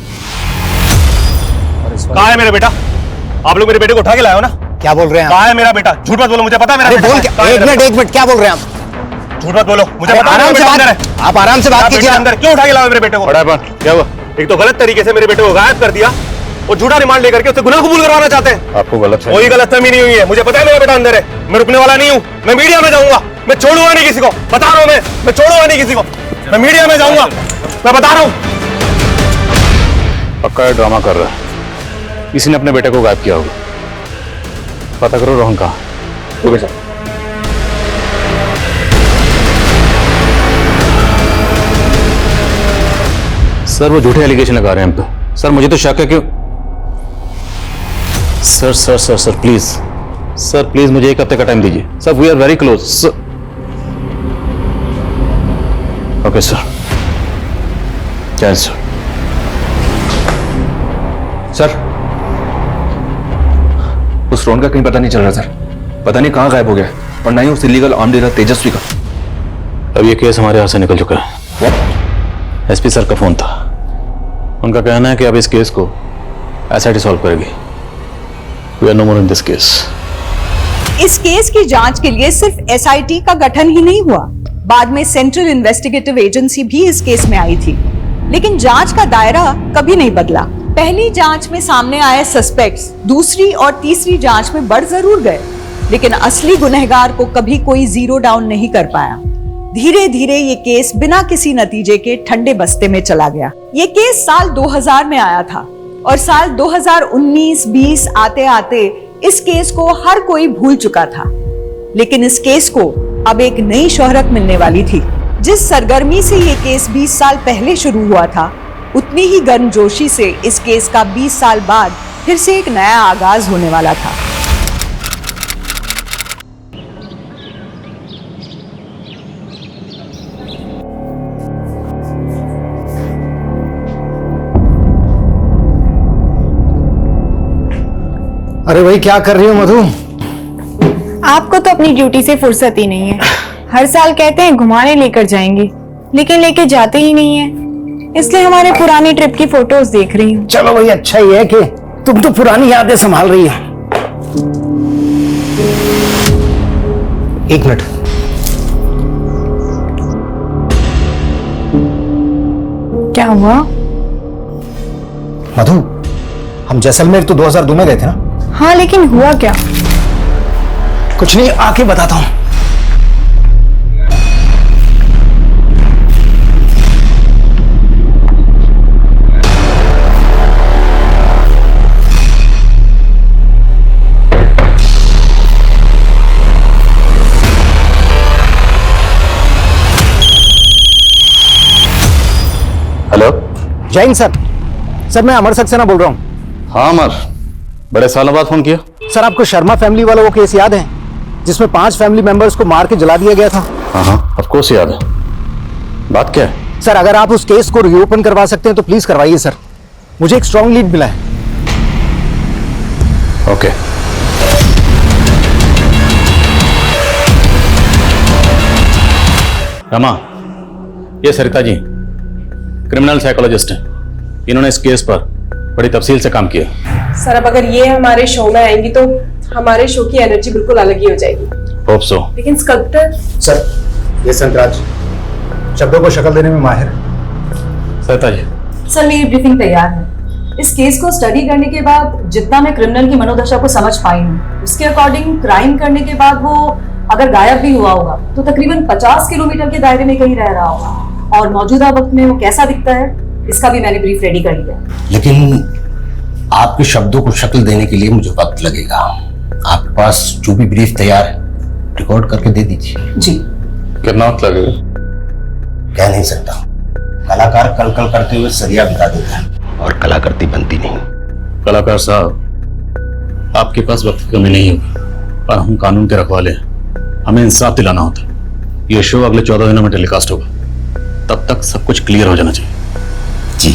कहाँ है मेरा बेटा? आप लोग मेरे बेटे को उठा के लाए हो ना? क्या बोल रहे हैं? कहाँ है मेरा बेटा? झूठ मत बोलो, मुझे पता है मेरा बेटा। एक मिनट, क्या बोल रहे हैं आप? झूठ मत बोलो, मुझे पता है आराम से अंदर है। आप आराम से बात कीजिए। अंदर क्यों उठा के लाए मेरे बेटे को? क्या हुआ? एक तो गलत तरीके से मेरे बेटे को गायब कर दिया, और झूठा रिमांड लेकर के उससे गुनाह कबूल करवाना चाहते हैं। आपको गलत कोई गलतफहमी नहीं हुई है, मुझे पता है मेरा बेटा अंदर है। मैं रुकने वाला नहीं हूँ, मैं मीडिया में जाऊंगा। मैं छोड़ूंगा नहीं किसी को, बता रहा हूँ। मैं छोड़ूंगा नहीं किसी को, मैं मीडिया में जाऊंगा, मैं बता रहा हूँ। पक्का ड्रामा कर रहा है, किसी ने अपने बेटे को गायब किया होगा। पता करो रोहन कहाँ। Okay sir. सर, वो झूठे एलिगेशन लगा रहे हैं हम पे। सर, मुझे तो शक है कि sir sir sir sir please, sir please मुझे एक हफ्ते का टाइम दीजिए। Sir, we are very close. Okay sir, क्या सर? सर, उस रोहन का कहीं पता नहीं चल रहा सर, पता नहीं कहाँ गायब हो गया, और ना ही उस इलीगल आर्म डीलर तेजस्वी का। अब ये केस हमारे हाथ से निकल चुका है। एसपी सर का फोन था, उनका कहना है कि अब इस केस को एसआईटी सॉल्व करेगी। We are no more in this case. इस केस की जांच के लिए सिर्फ एसआईटी का गठन ही नहीं हुआ, बाद में सेंट्रल इन्वेस्टिगेटिव एजेंसी भी इस केस में आई थी, लेकिन जांच का दायरा कभी नहीं बदला। पहली जांच में सामने आए सस्पेक्ट्स दूसरी और तीसरी जांच में बढ़ जरूर गए, लेकिन असली गुनहगार को कभी कोई जीरो डाउन नहीं कर पाया। धीरे धीरे ये केस बिना किसी नतीजे के ठंडे बस्ते में चला गया। ये केस साल 2000 में आया था, और साल 2019-20 आते आते इस केस को हर कोई भूल चुका था। लेकिन इस केस को अब एक नई शोहरत मिलने वाली थी। जिस सरगर्मी से ये केस 20 साल पहले शुरू हुआ था, उतनी ही गर्मजोशी से इस केस का 20 साल बाद फिर से एक नया आगाज होने वाला था। अरे भाई, क्या कर रही हो मधु? आपको तो अपनी ड्यूटी से फुर्सत ही नहीं है। हर साल कहते हैं घुमाने लेकर जाएंगे, लेकिन लेके जाते ही नहीं है। इसलिए हमारे पुरानी ट्रिप की फोटोज देख रही हूँ। चलो भाई, अच्छा ही है कि तुम तो पुरानी यादें संभाल रही हो। एक मिनट। क्या हुआ? मधु, हम जैसलमेर तो 2002 में गए थे ना? हाँ, लेकिन हुआ क्या? कुछ नहीं, आके बताता हूं। हेलो, जय हिंद सर। सर मैं अमर सक्सेना बोल रहा हूँ। हाँ अमर, बड़े सालों बाद फोन किया। सर आपको शर्मा फैमिली वाला वो केस याद है जिसमें 5 फैमिली मेंबर्स को मार के जला दिया गया था? हाँ, ऑफ कोर्स याद है। बात क्या है? सर अगर आप उस केस को रीओपन करवा सकते हैं तो प्लीज करवाइए सर, मुझे एक स्ट्रॉन्ग लीड मिला है। ओके। रमा, ये सरिता जी क्रिमिनल साइकोलॉजिस्ट हैं। इन्होंने इस केस पर बड़ी तफसील से काम किया। सर अब अगर ये हमारे शो में आएंगी तो हमारे शो की एनर्जी बिल्कुल अलग ही हो जाएगी। Hope so. लेकिन स्कल्प्टर सर, ये संतराज शब्दों को शक्ल देने में माहिर है। सरिता जी। सर मेरी ब्रीफिंग तैयार है। इस केस को स्टडी करने के बाद जितना मैं क्रिमिनल की मनोदशा को समझ पाई हूँ, उसके अकॉर्डिंग क्राइम करने के बाद वो अगर गायब भी हुआ होगा तो तकरीबन 50 किलोमीटर के दायरे में कहीं रह रहा होगा, और मौजूदा वक्त में वो कैसा दिखता है इसका भी मैंने ब्रीफ रेडी कर लिया। लेकिन आपके शब्दों को शक्ल देने के लिए मुझे वक्त लगेगा। आपके पास जो भी ब्रीफ तैयार है रिकॉर्ड करके दे दीजिए। जी। कितना वक्त लगेगा? कह नहीं सकता। कलाकार कल कल करते हुए सरिया बिता देता है और कलाकृति बनती नहीं। कलाकार साहब, आपके पास वक्त की कमी नहीं होगी, पर हम कानून के रखवाले हैं, हमें इंसाफ दिलाना होता है। ये शो अगले 14 दिनों में टेलीकास्ट होगा, तब तक सब कुछ क्लियर हो जाना चाहिए। जी।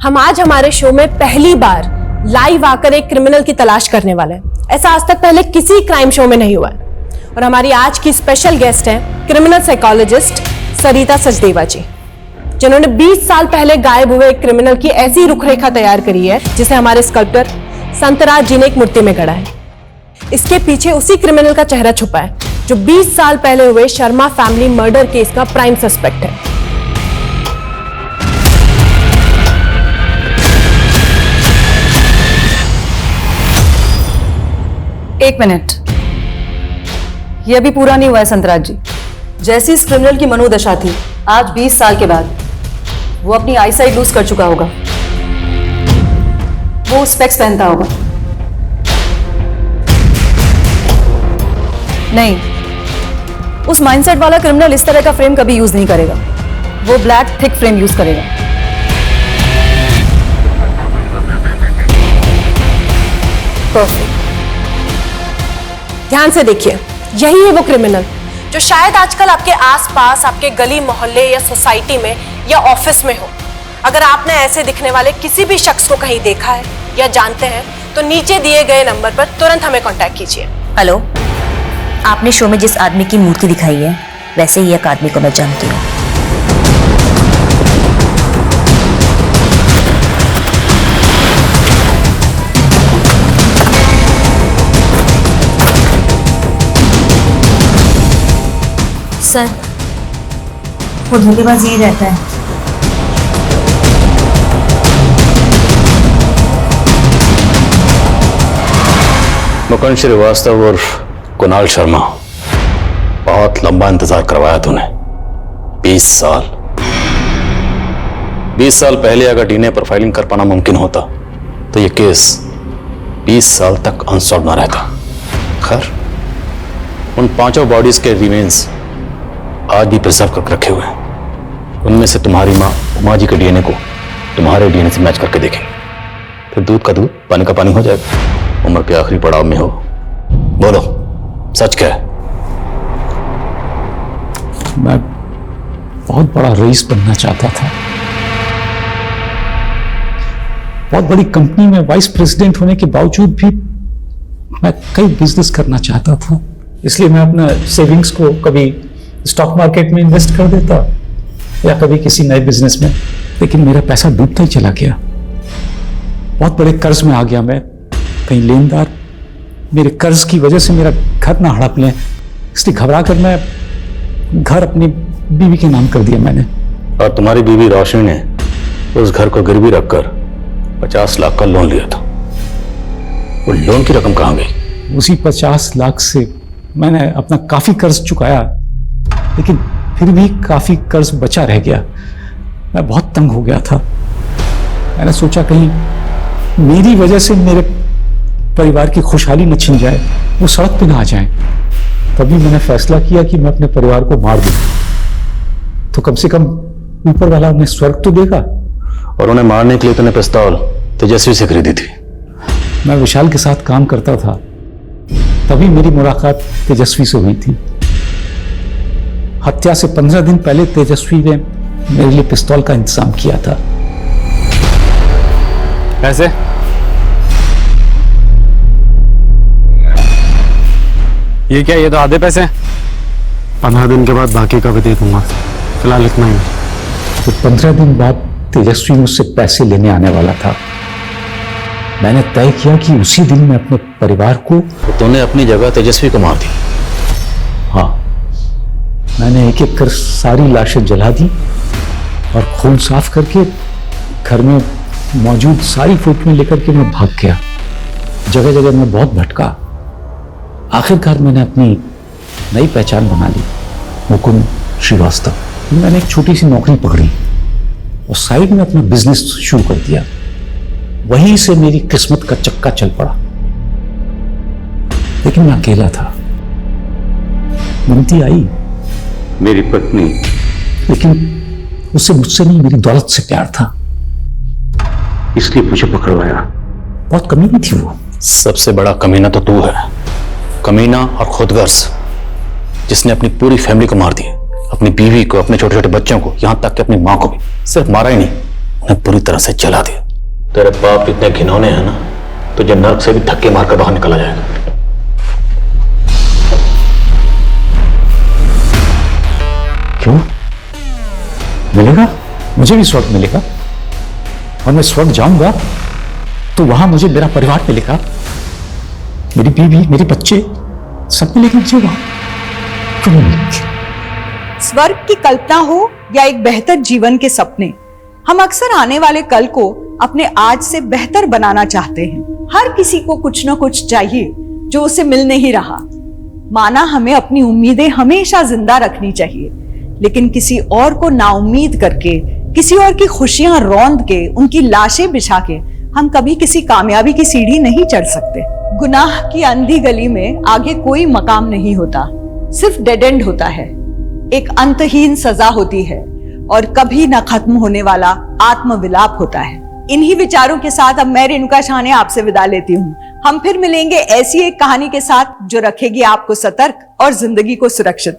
हम आज हमारे शो में पहली बार लाइव आकर एक क्रिमिनल की तलाश करने वाले हैं। ऐसा आज तक पहले किसी क्राइम शो में नहीं हुआ है। और हमारी आज की स्पेशल गेस्ट हैं क्रिमिनल साइकोलॉजिस्ट सरिता सचदेवा जी, जिन्होंने 20 साल पहले गायब हुए एक क्रिमिनल की ऐसी रुखरेखा तैयार करी है जिसे हमारे स्कल्प्टर संतराज जी ने एक मूर्ति में गढ़ा है। इसके पीछे उसी क्रिमिनल का चेहरा छुपा है जो 20 साल पहले हुए शर्मा फैमिली मर्डर केस का प्राइम सस्पेक्ट है। एक मिनट, ये अभी पूरा नहीं हुआ है संतराज जी। जैसी इस क्रिमिनल की मनोदशा थी, आज 20 साल के बाद वो अपनी आईसाइट लूज कर चुका होगा। वो स्पेक्स पहनता होगा। नहीं, उस माइंडसेट वाला क्रिमिनल इस तरह का फ्रेम कभी यूज नहीं करेगा। वो ब्लैक थिक फ्रेम यूज करेगा। परफेक्ट। ध्यान से देखिए, यही है वो क्रिमिनल जो शायद आजकल आपके आसपास, आपके गली मोहल्ले या सोसाइटी में या ऑफिस में हो। अगर आपने ऐसे दिखने वाले किसी भी शख्स को कहीं देखा है या जानते हैं तो नीचे दिए गए नंबर पर तुरंत हमें कांटेक्ट कीजिए। हेलो, आपने शो में जिस आदमी की मूर्ति दिखाई है वैसे ही एक आदमी को मैं जानती हूँ। सर, वो धोखेबाज यही रहता है। मुकुंद श्रीवास्तव और कुणाल शर्मा, बहुत लंबा इंतजार करवाया तूने। 20 साल 20 साल पहले अगर डीएनए प्रोफाइलिंग कर पाना मुमकिन होता तो ये केस 20 साल तक अनसॉल्व ना रहता। खैर, उन 5 बॉडीज के रिमेन्स आज भी प्रिजर्व करके रखे हुए हैं। उनमें से तुम्हारी माँ उमा जी के डीएनए को तुम्हारे डीएनए से मैच करके देखेंगे, फिर दूध का दूध पानी का पानी हो जाएगा। उम्र के आखिरी पड़ाव में हो। बोलो, सच क्या है? मैं बहुत बड़ा रईस बनना चाहता था। बहुत बड़ी कंपनी में वाइस प्रेसिडेंट होने के बावजूद भी मैं कई बिजनेस करना चाहता था। इसलिए मैं अपना सेविंग्स को कभी स्टॉक मार्केट में इन्वेस्ट कर देता या कभी किसी नए बिजनेस में। लेकिन मेरा पैसा डूबता ही चला गया। बहुत बड़े कर्ज में आ गया मैं। कहीं लेनदार मेरे कर्ज की वजह से मेरा घर ना हड़प लें, इसलिए घबरा कर मैं घर अपनी बीवी के नाम कर दिया मैंने। और तुम्हारी बीवी रोशनी ने उस घर को गिरवी रखकर 50 लाख का लोन लिया था। वो लोन की रकम कहां गई? उसी 50 लाख से मैंने अपना काफी कर्ज चुकाया, लेकिन फिर भी काफी कर्ज बचा रह गया। मैं बहुत तंग हो गया था। मैंने सोचा कहीं मेरी वजह से मेरे परिवार की खुशहाली न छिन जाए, वो सड़क पे ना आ जाए। तभी मैंने फैसला किया कि मैं अपने परिवार को मार दूं, तो कम से कम ऊपर वाला उन्हें स्वर्ग तो देगा। और उन्हें मारने के लिए तूने पिस्तौल तेजस्वी से खरीदी थी। मैं विशाल के साथ काम करता था, तभी मेरी मुलाकात तेजस्वी से हुई थी। हत्या से 15 दिन पहले तेजस्वी ने मेरे लिए पिस्तौल का इंतजाम किया था। पैसे? ये क्या, ये तो आधे पैसे? 15 दिन के बाद बाकी का भी दे दूंगा, फिलहाल इतना ही। तो 15 दिन बाद तेजस्वी मुझसे पैसे लेने आने वाला था। मैंने तय किया कि उसी दिन मैं अपने परिवार को। तो तूने अपनी जगह तेजस्वी को मार दी? हाँ, मैंने एक एक कर सारी लाशें जला दी और खून साफ करके घर में मौजूद सारी फोटोएं लेकर के मैं भाग गया। जगह जगह मैं बहुत भटका। आखिरकार मैंने अपनी नई पहचान बना ली, मुकुंद श्रीवास्तव। मैंने एक छोटी सी नौकरी पकड़ी और साइड में अपना बिजनेस शुरू कर दिया। वहीं से मेरी किस्मत का चक्का चल पड़ा। लेकिन मैं अकेला था। ममती आई, मेरी पत्नी, लेकिन उसे मुझसे नहीं मेरी दौलत से प्यार था, इसलिए मुझे पकड़वाया। बहुत कमीनी थी वो। सबसे बड़ा कमीना तो तू है। कमीना और खुदगर्ज, जिसने अपनी पूरी फैमिली को मार दिया, अपनी बीवी को, अपने छोटे छोटे बच्चों को, यहां तक कि अपनी मां को भी। सिर्फ मारा ही नहीं, उन्हें पूरी तरह से जला दिया। तेरे पाप इतने घिनौने हैं ना, तुझे नर्क से भी धक्के मारकर बाहर निकला जाएगा। क्यों? मिलेगा, मुझे भी स्वर्ग मिलेगा। और मैं स्वर्ग जाऊंगा तो वहां मुझे मेरा परिवार मिलेगा, मेरी बीवी, मेरे बच्चे, सब मिलेंगे मुझे वहां। क्यों नहीं मिलेंगे? स्वर्ग की कल्पना हो या एक बेहतर जीवन के सपने, हम अक्सर आने वाले कल को अपने आज से बेहतर बनाना चाहते हैं। हर किसी को कुछ ना कुछ चाहिए जो उसे मिल नहीं रहा। माना हमें अपनी उम्मीदें हमेशा जिंदा रखनी चाहिए, लेकिन किसी और को नाउम्मीद करके, किसी और की खुशियां रौंद के, उनकी लाशें बिछा के हम कभी किसी कामयाबी की सीढ़ी नहीं चढ़ सकते। गुनाह की अंधी गली में आगे कोई मकाम नहीं होता, सिर्फ डेड एंड होता है। एक अंतहीन सजा होती है और कभी न खत्म होने वाला आत्मविलाप होता है। इन्हीं विचारों के साथ अब मैं रेणुका शाहने आपसे विदा लेती हूँ। हम फिर मिलेंगे ऐसी एक कहानी के साथ जो रखेगी आपको सतर्क और जिंदगी को सुरक्षित।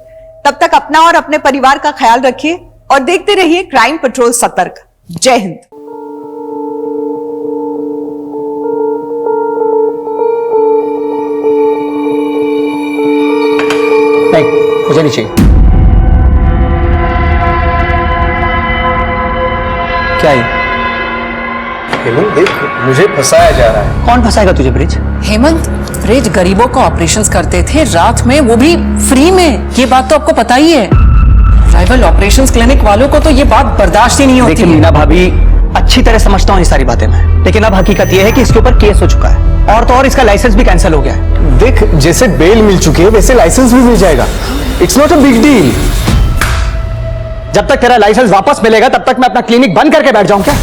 तब तक अपना और अपने परिवार का ख्याल रखिए और देखते रहिए क्राइम पेट्रोल सतर्क। जय हिंद। नहीं, मुझे नहीं चाहिए। क्या है? हेमंत देख, मुझे फंसाया जा रहा है। कौन फंसाएगा तुझे ब्रिज? हेमंत, ब्रिज गरीबों को ऑपरेशंस करते थे रात में, वो भी फ्री में। ये बात तो आपको पता ही है। राइवल ऑपरेशंस क्लिनिक वालों को तो ये बात बर्दाश्त ही नहीं होती। देखिए मीना भाभी, अच्छी तरह समझता हूँ ये सारी बातें मैं, लेकिन अब हकीकत ये है कि इसके ऊपर केस हो चुका है और तो और इसका लाइसेंस भी कैंसिल हो गया है। देख, जैसे बेल मिल चुकी है वैसे लाइसेंस भी मिल जाएगा। It's not a big deal. जब तक तेरा लाइसेंस वापस मिलेगा तब तक मैं अपना क्लिनिक बंद करके बैठ जाऊं क्या?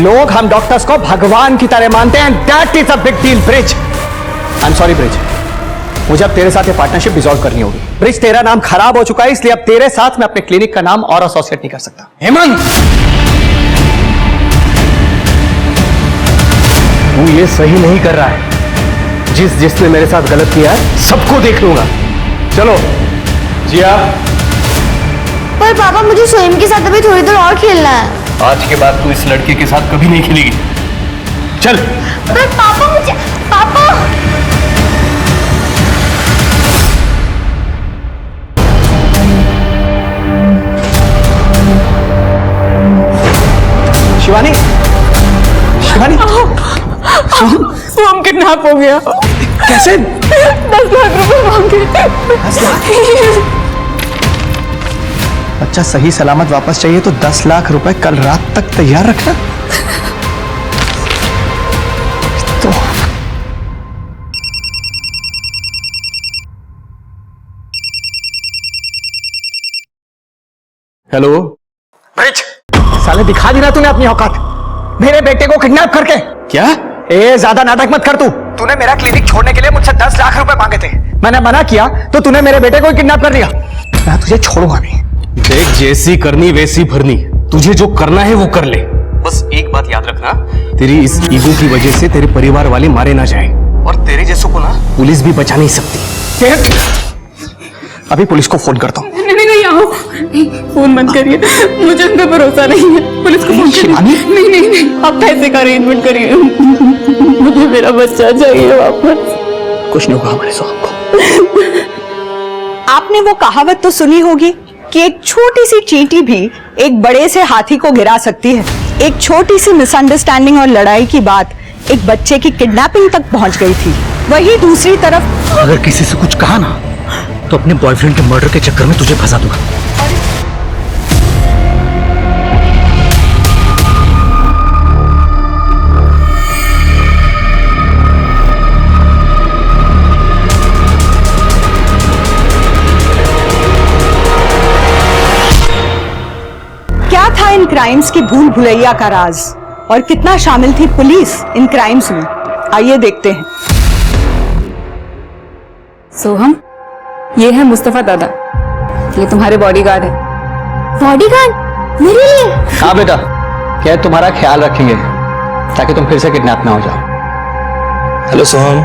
लोग हम डॉक्टर्स को भगवान की तरह मानते हैं, that is a big deal bridge. I am sorry bridge, मुझे अब तेरे साथ ये पार्टनरशिप डिसॉल्व करनी होगी। ब्रिज, तेरा नाम खराब हो चुका है, इसलिए अब तेरे साथ मैं अपने क्लिनिक का नाम और एसोसिएट नहीं कर सकता। हेमंत, तू ये सही नहीं कर रहा है। जिसने मेरे साथ गलत किया है सबको देख लूंगा। चलो जिया। पर पापा, मुझे स्वयं के साथ अभी थोड़ी देर और खेलना है। आज के बाद तू इस लड़के के साथ कभी नहीं खेलेगी। चल। पर पापा, मुझे पापा। सोहम किडनैप हो गया। कैसे? 10 लाख रुपए मांगे। 10 लाख? बच्चा सही सलामत वापस चाहिए तो 10 लाख रुपए कल रात तक तैयार रखना। तो हेलो ब्रिज, साले दिखा दी ना तूने अपनी औकात, मेरे बेटे को किडनैप करके। क्या? ए ज्यादा नाटक मत कर तूने मेरा क्लिनिक छोड़ने के लिए मुझसे 10 लाख रुपए मांगे थे, मैंने मना किया तो तूने मेरे बेटे को किडनैप कर लिया। मैं तुझे छोड़ूंगा नहीं। देख, जैसी करनी वैसी भरनी, तुझे जो करना है वो कर ले। बस एक बात याद रखना, तेरी इस ईगो की वजह से तेरे परिवार वाले मारे ना जाए, और तेरे जैसों को ना पुलिस भी बचा नहीं सकती। अभी पुलिस को फोन करता हूँ। नहीं आओ, फोन बंद करिए, मुझे उन पे भरोसा नहीं है। पुलिस को फोन करिए। नहीं, आप पैसे का अरेंजमेंट करिए, मुझे मेरा बच्चा चाहिए वापस। कुछ नहीं होगा हमारे सोहम को। आपने वो कहावत तो सुनी होगी कि एक छोटी सी चींटी भी एक बड़े से हाथी को गिरा सकती है। एक छोटी सी मिसअंडरस्टैंडिंग और लड़ाई की बात एक बच्चे की किडनैपिंग तक पहुंच गई थी। वही दूसरी तरफ अगर किसी से कुछ कहा ना तो अपने बॉयफ्रेंड के मर्डर के चक्कर में तुझे फंसा दूंगा। क्या था इन क्राइम्स की भूल भुलैया का राज, और कितना शामिल थी पुलिस इन क्राइम्स में, आइए देखते हैं। सोहम, ये है मुस्तफा दादा, ये तुम्हारे बॉडीगार्ड है। बॉडीगार्ड मेरे लिए? हाँ बेटा, क्या तुम्हारा ख्याल रखेंगे ताकि तुम फिर से किडनैप ना हो जाओ। हेलो सोहम।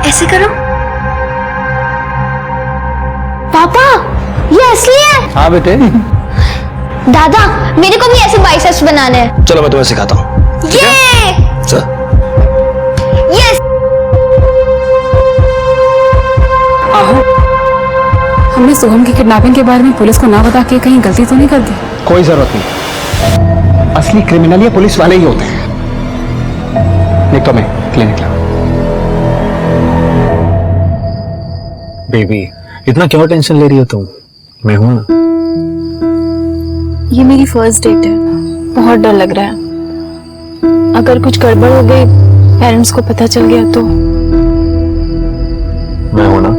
ऐसे करो। पापा, ये असली है? हाँ बेटे। दादा, मेरे को भी ऐसे बाइसेप्स बनाने हैं। चलो मैं तुम्हें सिखाता हूँ। ये चल। यस। हमने सोहम की किडनैपिंग के बारे में पुलिस को ना बता के कहीं गलती तो नहीं कर दी? कोई जरूरत नहीं, असली क्रिमिनल ये पुलिस वाले ही होते हैं। नहीं तो मैं क्लिनिक ला। बेबी, इतना क्यों टेंशन ले रही हो तुम? मैं हूं ना। ये मेरी फर्स्ट डेट है, बहुत डर लग रहा है। अगर कुछ गड़बड़ हो गई, पेरेंट्स को पता चल गया तो? मैं हूं ना,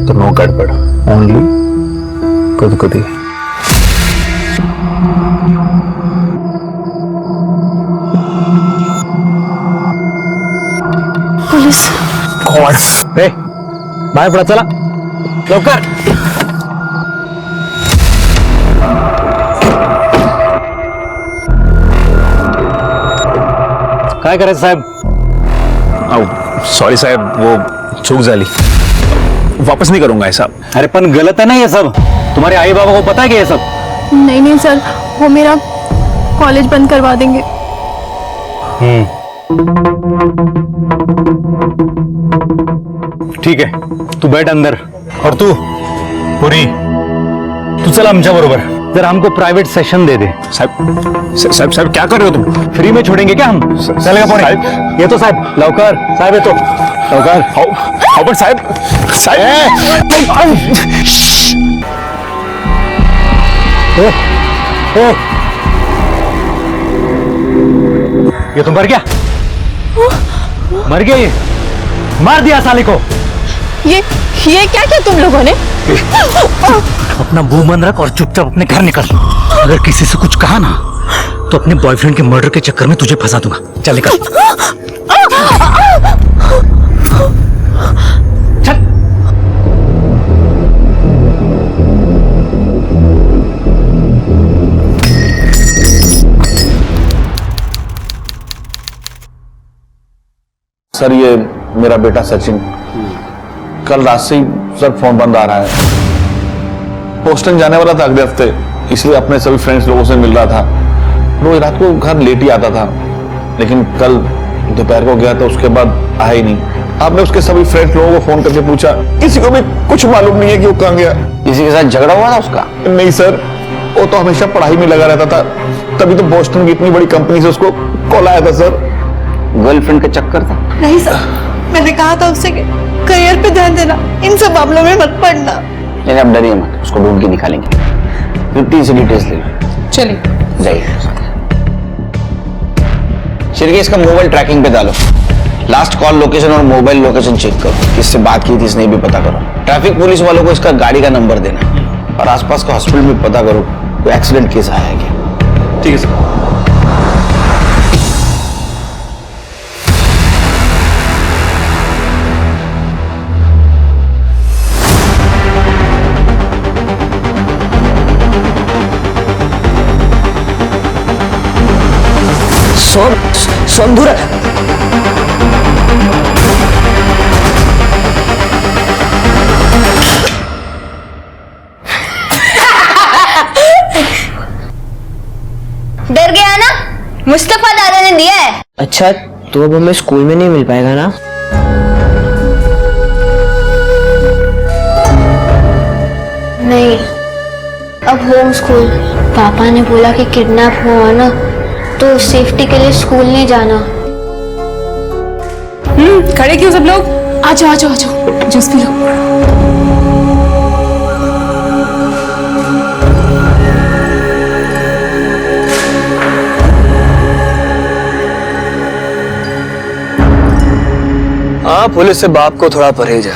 तो नो गड़बड़, ओनली खुद ही। पुलिस। गॉड, ए, बाहर पड़ा, चला लवकर। काय करायचं साहेब? सॉरी साहेब, वो चूक झाली, वापस नहीं करूंगा ऐसा। अरे पण गलत है ना ये सब, तुम्हारे आई बाबा को पता है कि ये सब? नहीं सर, वो मेरा कॉलेज बंद करवा देंगे। ठीक है, तू बैठ अंदर, और तू पुरी, तू चल आमच्या बरोबर, जरा हमको प्राइवेट सेशन दे दे। साहब क्या कर रहे हो तुम? फ्री में छोड़ेंगे क्या हम? चलेगा पुरी? ये तो साहब, लवकर साहब, ये तो लवकर। हाउ साहब ये तो मर गया, मर गया, ये मार दिया साले को। ये क्या किया तुम लोगों ने? अपना मुंह बंद रख और चुपचाप अपने घर निकल। अगर किसी से कुछ कहा ना तो अपने बॉयफ्रेंड के मर्डर के चक्कर में तुझे फंसा दूंगा। चल निकल। चल। सर, ये मेरा बेटा सचिन, कल रात से ही सर फोन बंद आ रहा है। बोस्टन जाने वाला था अगले हफ्ते, इसलिए अपने सभी फ्रेंड्स लोगों से मिल रहा था। रोज रात को घर लेट ही आता था, लेकिन कल दोपहर को गया तो उसके बाद आया ही नहीं। आपने उसके सभी फ्रेंड्स लोगों को फोन करके पूछा, किसी को भी कुछ मालूम नहीं है कि वो कहाँ गया। किसी के साथ झगड़ा हुआ था उसका? नहीं सर, वो तो हमेशा पढ़ाई में लगा रहता था, तभी तो बोस्टन की इतनी बड़ी कंपनी से उसको कॉल आया था सर। गर्लफ्रेंड का चक्कर था? नहीं सर, मैंने कहा था उससे कि करियर पे ध्यान देना, इन सब मामलों में मत पड़ना। नहीं, आप डरिए मत, उसको ढूंढ के निकालेंगे। 50 से डिटेल्स ले लो। चलिए जाइए। शिरके इसका मोबाइल ट्रैकिंग पे डालो, लास्ट कॉल लोकेशन और मोबाइल लोकेशन चेक करो, किससे बात की थी इसने भी पता करो। ट्रैफिक पुलिस वालों को इसका गाड़ी का नंबर देना और आसपास का हॉस्पिटल में पता करो कोई एक्सीडेंट केस आया है क्या। ठीक है सर। सोनधुर डर गया ना? मुस्तफा दादा ने दिया है। अच्छा, तो अब हमें स्कूल में नहीं मिल पाएगा ना? नहीं, अब होम स्कूल। पापा ने बोला कि किडनैप हुआ ना तो सेफ्टी के लिए स्कूल नहीं जाना। खड़े क्यों सब लोग? आ जाओ आ जाओ आ जाओ, जूस पी लो। हाँ, पुलिस से बाप को थोड़ा परहेज है,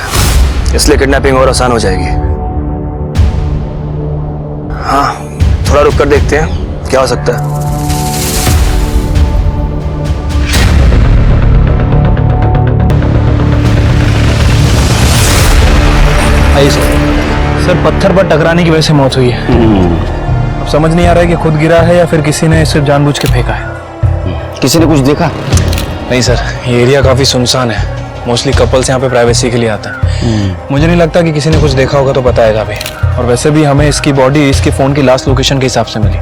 इसलिए किडनैपिंग और आसान हो जाएगी। हाँ, थोड़ा रुक कर देखते हैं क्या हो सकता है। आइए सर, पत्थर पर टकराने की वजह से मौत हुई है। अब समझ नहीं आ रहा है कि खुद गिरा है या फिर किसी ने सिर्फ जानबूझ के फेंका है। किसी ने कुछ देखा? नहीं सर, ये एरिया काफी सुनसान है, मोस्टली कपल्स यहाँ पे प्राइवेसी के लिए आता है। मुझे नहीं लगता कि किसी ने कुछ देखा होगा तो बताएगा भी। और वैसे भी हमें इसकी बॉडी इसके फोन की लास्ट लोकेशन के हिसाब से मिली।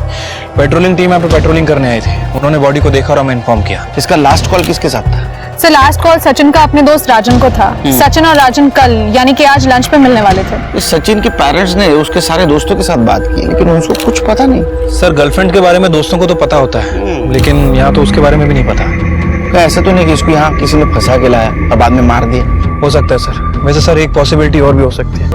पेट्रोलिंग टीम यहाँ पे पेट्रोलिंग करने आई थी, उन्होंने बॉडी को देखा और हमें इन्फॉर्म किया। इसका लास्ट कॉल किसके साथ था? सर लास्ट कॉल सचिन का अपने दोस्त राजन को था। सचिन और राजन कल यानी कि आज लंच पे मिलने वाले थे। सचिन के पेरेंट्स ने उसके सारे दोस्तों के साथ बात की, लेकिन उसको कुछ पता नहीं। सर गर्लफ्रेंड के बारे में दोस्तों को तो पता होता है, लेकिन यहाँ तो उसके बारे में भी नहीं पता। ऐसा तो नहीं कि इसको यहाँ किसी ने फंसा के लाया और बाद में मार दिया? हो सकता है सर। वैसे सर एक पॉसिबिलिटी और भी हो सकती है,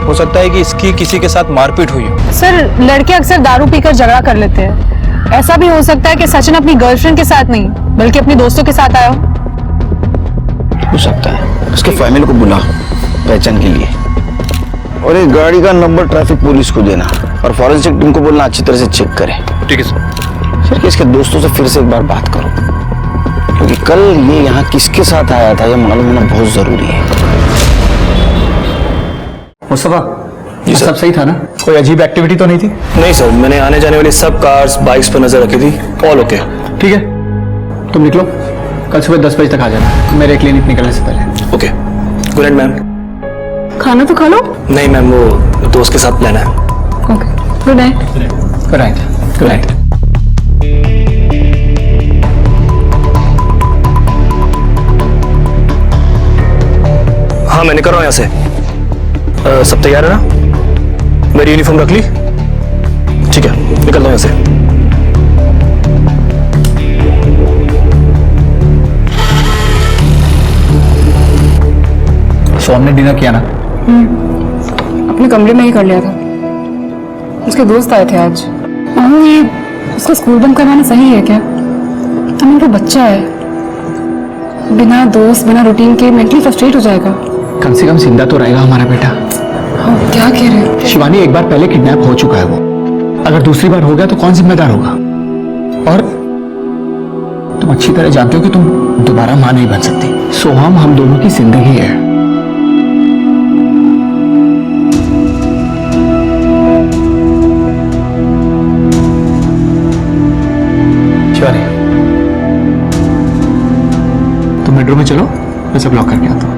हो सकता है कि इसकी किसी के साथ मारपीट हुई हो। सर लड़के अक्सर दारू पीकर झगड़ा कर लेते हैं, ऐसा भी हो सकता है कि सचिन अपनी गर्लफ्रेंड के साथ नहीं बल्कि अपने दोस्तों के साथ आया हो सकता है। उसके फैमिली को बुला पहचान के लिए, और एक गाड़ी का नंबर ट्रैफिक पुलिस को देना और फॉरेंसिक टीम को बोलना अच्छी तरह से चेक करे। ठीक है सर। सर इसके दोस्तों से फिर से एक बार बात करो, क्योंकि कल ये यहाँ किसके साथ आया था ये मालूम होना बहुत जरूरी है। मुस्तफा, ये सब सही था ना? कोई अजीब एक्टिविटी तो नहीं थी? नहीं सर, मैंने आने जाने वाली सब कार्स बाइक्स पर नजर रखी थी, ऑल ओके। ठीक है, तुम निकलो, कल सुबह 10 बजे तक आ जाना मेरे क्लिनिक निकलने से पहले। Okay, good night ma'am. खाना तो खा लो। नहीं मैम, वो दोस्त के साथ प्लान है। Okay, good night. Good night. Good night. हाँ, मैं निकल रहा हूँ यहाँ से। सब तैयार है ना? मेरी यूनिफॉर्म रख ली? ठीक है, निकल रहा हूँ यहाँ से। सो हमने डिनर किया ना? अपने कमरे में ही कर लिया था। उसके दोस्त आए थे आज। ये उसका स्कूल बंद करवाना सही है क्या? हमें वो बच्चा है, बिना दोस्त बिना रूटीन के मेंटली फ्रस्ट्रेट हो जाएगा। कम से कम जिंदा तो रहेगा हमारा बेटा। हाँ, क्या कह रहे हो? शिवानी, एक बार पहले किडनैप हो चुका है वो, अगर दूसरी बार हो गया तो कौन जिम्मेदार होगा? और तुम अच्छी तरह जानते हो कि तुम दोबारा मां नहीं बन सकती। सोहम हम दोनों की जिंदगी है। शिवानी, तुम बेडरूम में चलो, मैं सब लॉक करके आता हूँ।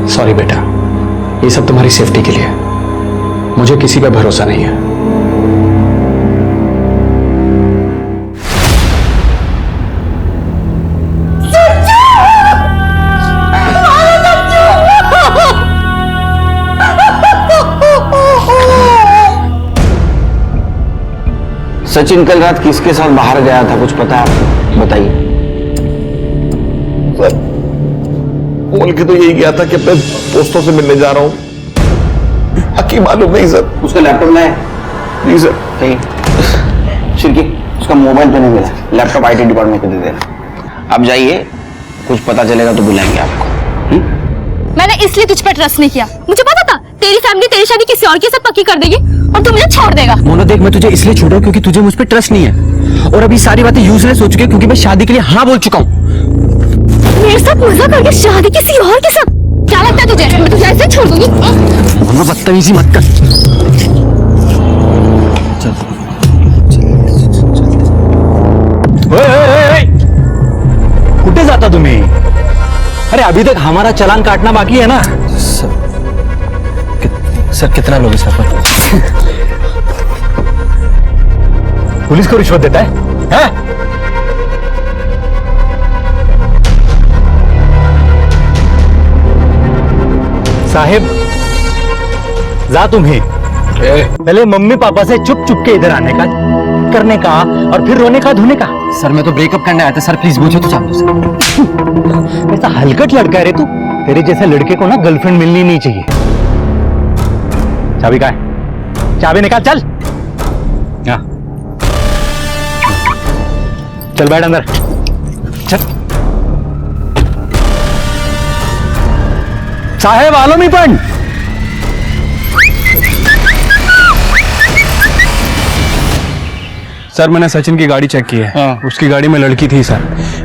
सॉरी बेटा, ये सब तुम्हारी सेफ्टी के लिए। मुझे किसी पे भरोसा नहीं है। सचिन कल रात किसके साथ बाहर गया था, कुछ पता है आपको? बताइए। सर बोल के तो यही गया था कि अपने दोस्तों से मिलने जा रहा हूँ, बाकी मालूम नहीं सर। उसका लैपटॉप लाए? नहीं सर। कहीं शिरकी उसका मोबाइल तो नहीं मिला, लैपटॉप आईटी डिपार्टमेंट को दे देना। अब जाइए, कुछ पता चलेगा तो बुलाएंगे आपको। मैंने इसलिए तुझ पर ट्रस्ट नहीं किया, मुझे पता था तेरी फैमिली तेरी शादी किसी और के साथ पक्की कर देगी और तू मुझे छोड़ देगा। मोना देख, मैं तुझे इसलिए छोड़ा क्योंकि तुझे मुझ पर ट्रस्ट नहीं है, और अभी सारी बातें यूजलेस हो चुकी है क्योंकि मैं शादी के लिए हाँ बोल चुका हूँ। मेरे साथ मजा करके शादी किसी और के साथ? क्या लगता है तुझे मैं तुझे ऐसे छोड़ दूंगी? मोना बदतमीजी मत कर। कुठे जाता तुम्ही? अरे अभी तक हमारा चालान काटना बाकी है ना। सर कितना लोगे सर? पुलिस को रिश्वत देता है? साहेब जा तुम्हें पहले मम्मी पापा से चुप चुप के इधर आने का, करने का और फिर रोने का धोने का। सर मैं तो ब्रेकअप करने आया था सर, प्लीज मुझे तो चाबी दो सर। ऐसा हलकट लड़का है रे तू, तेरे जैसे लड़के को ना गर्लफ्रेंड मिलनी नहीं चाहिए। चाबी कहाँ है? चाबी निकाल, चल चल बैठ अंदर चल। साहेब आलो मी पण। सर मैंने सचिन की गाड़ी चेक की है, उसकी गाड़ी में लड़की थी सर।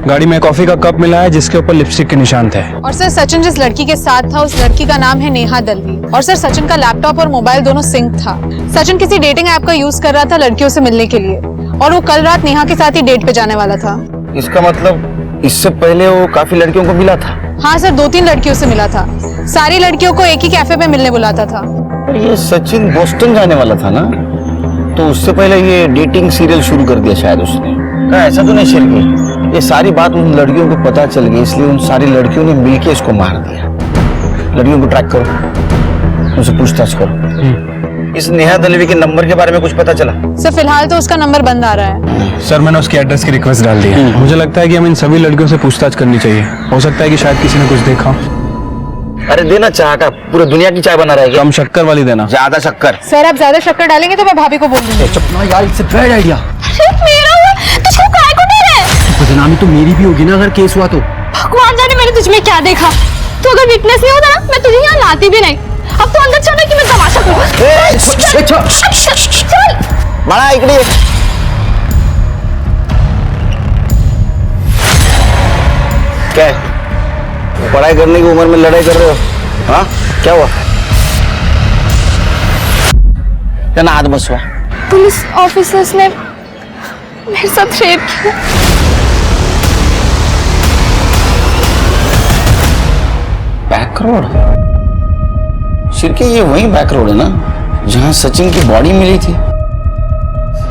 गाड़ी में कॉफी का कप मिला है जिसके ऊपर लिपस्टिक के निशान थे। और सर सचिन जिस लड़की के साथ था उस लड़की का नाम है नेहा दलवी, और सर सचिन का लैपटॉप और मोबाइल दोनों सिंक था। सचिन किसी डेटिंग ऐप का यूज कर रहा था लड़कियों से मिलने के लिए, और वो कल रात नेहा के साथ ही डेट पे जाने वाला था। इसका मतलब इससे पहले वो काफी लड़कियों को मिला था? हाँ सर, 2-3 लड़कियों से मिला था। सारी लड़कियों को एक ही कैफे पे मिलने बुलाता था। ये सचिन बोस्टन जाने वाला था ना, तो उससे पहले ये डेटिंग सीरियल शुरू कर दिया शायद उसने। क्या ऐसा तो नहीं शिरकी? ये सारी बात उन लड़कियों को पता चल गई, इसलिए उन सारी लड़कियों ने मिलके इसको मार दिया। लड़कियों को ट्रैक करो, उनसे पूछताछ करो। इस नेहा दलवी के नंबर के बारे में कुछ पता चला? सर फिलहाल तो उसका नंबर बंद आ रहा है। सर मैंने उसकी एड्रेस की रिक्वेस्ट डाल दी है। मुझे लगता है कि हमें इन सभी लड़कियों से पूछताछ करनी चाहिए, हो सकता है कि शायद किसी ने कुछ देखा। अरे देना चाह का, पूरी दुनिया की चाय बना रहेगी। कम शक्कर वाली देना। ज्यादा शक्कर? सर आप ज्यादा शक्कर डालेंगे तो मैं भाभी को बोल दूंगी। चुप ना यार, इट्स अ बैड आइडिया। तुझको काय को डर है? बदनामी तो मेरी भी होगी ना अगर केस हुआ तो। भगवान जाने मैंने तुझ में क्या देखा। तो अगर विटनेस नहीं होता ना मैं तुझे यहाँ लाती भी नहीं। अब तो अंदर चल कि मैं तमाशा करूँ। चल बड़ा इकड़ी क्या है? पढ़ाई करने की उम्र में लड़ाई कर रहे हो? हाँ क्या हुआ? क्या ना हाथ बसवा? पुलिस ऑफिसर्स ने मेरे साथ रेप किया। Back road? शिरके ये वही बैक रोड है ना जहाँ सचिन की बॉडी मिली थी?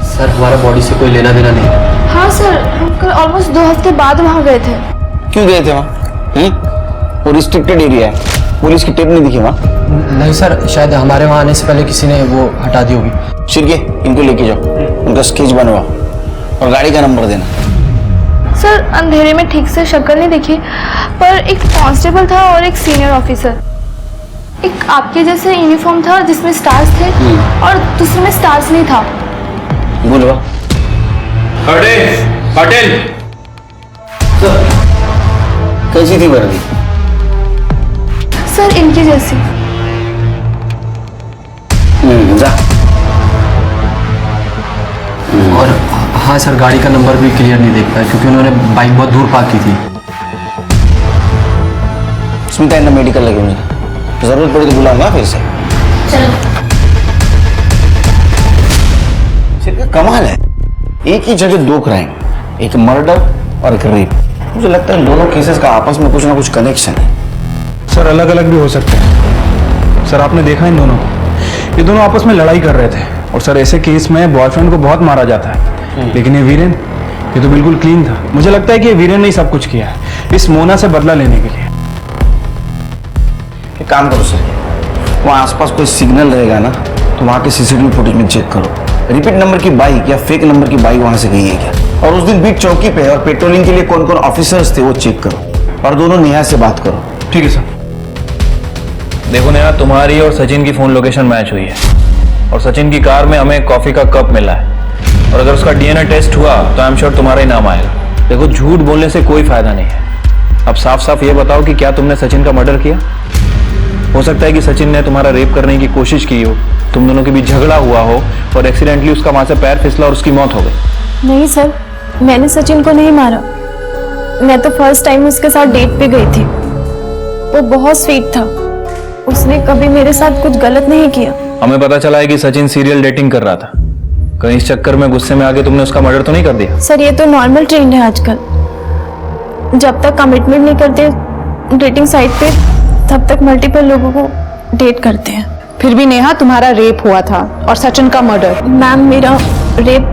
सर हमारा बॉडी से कोई लेना देना नहीं। हाँ सर, हम कल ऑलमोस्ट 2 हफ्ते बाद वहाँ गए थे। क्यों गए थे वहाँ? वो रिस्ट्रिक्टेड एरिया है, पुलिस की टेप नहीं दिखी वहाँ? नहीं सर, शायद हमारे वहाँ आने से पहले किसी ने वो हटा दी होगी। शिरके इनको लेके जाओ, उनका स्केच बनवाओ और गाड़ी का नंबर देना। सर अंधेरे में ठीक से शक्ल नहीं दिखी, पर एक कांस्टेबल था और एक सीनियर ऑफिसर। एक आपके जैसे यूनिफॉर्म था जिसमें स्टार्स थे और दूसरे में स्टार्स नहीं था। बोलो पटेल कैसी थी वर्दी? सर इनकी जैसी। जा। और हाँ सर, गाड़ी का नंबर भी क्लियर नहीं देख पाया क्योंकि उन्होंने बाइक बहुत दूर पार्क की थी। स्मिता इन्हें मेडिकल लगे मुझे, जरूरत पड़ी तो बुलाऊंगा फिर से। चलो। कमाल है, एक ही जगह 2 क्राइम, एक मर्डर और एक रेप। मुझे लगता है दोनों केसेस का आपस में कुछ ना कुछ कनेक्शन है। सर अलग अलग भी हो सकते हैं। सर आपने देखा इन दोनों को, ये दोनों आपस में लड़ाई कर रहे थे, और सर ऐसे केस में बॉयफ्रेंड को बहुत मारा जाता है, लेकिन ये वीरेन, ये तो बिल्कुल क्लीन था। मुझे लगता है कि ये वीरेन ने ही सब कुछ किया है इस मोना से बदला लेने के लिए। एक काम करो सर, वहाँ आसपास कोई सिग्नल रहेगा ना तो वहाँ के सीसीटीवी फुटेज में चेक करो। रिपीट नंबर की बाइक या फेक नंबर की बाइक वहां से गई है क्या? और उस दिन बीट चौकी पे और पेट्रोलिंग के लिए कौन कौन ऑफिसर्स थे वो चेक करो और दोनों नेहा से बात करो। ठीक है सर। देखो नेहा, तुम्हारी और सचिन की फोन लोकेशन मैच हुई है और सचिन की कार में हमें कॉफी का कप मिला है और अगर उसका डीएनए टेस्ट हुआ तो आई एम श्योर तुम्हारा ही नाम आएगा। देखो, झूठ बोलने से कोई फायदा नहीं है। अब साफ साफ ये बताओ कि क्या तुमने सचिन का मर्डर किया? हो सकता है कि सचिन ने तुम्हारा रेप करने की कोशिश की हो, तुम दोनों के बीच झगड़ा हुआ हो और एक्सीडेंटली उसका वहां से पैर फिसला और उसकी मौत हो गई। नहीं सर, मैंने सचिन को नहीं मारा। मैं तो फर्स्ट टाइम उसके साथ डेट पे गई थी। वो बहुत स्वीट था, उसने कभी मेरे साथ कुछ गलत नहीं किया। हमें पता चला है कि सचिन सीरियल डेटिंग कर रहा था। कहीं इस चक्कर में गुस्से में आके तुमने उसका मर्डर तो नहीं कर दिया? सर ये तो नॉर्मल ट्रेंड है आजकल। जब तक कमिटमेंट नहीं करते डेटिंग साइट पे तब तक मल्टीपल लोगों को डेट करते हैं। फिर भी नेहा, तुम्हारा रेप हुआ था और सचिन का मर्डर। मैम, मेरा रेप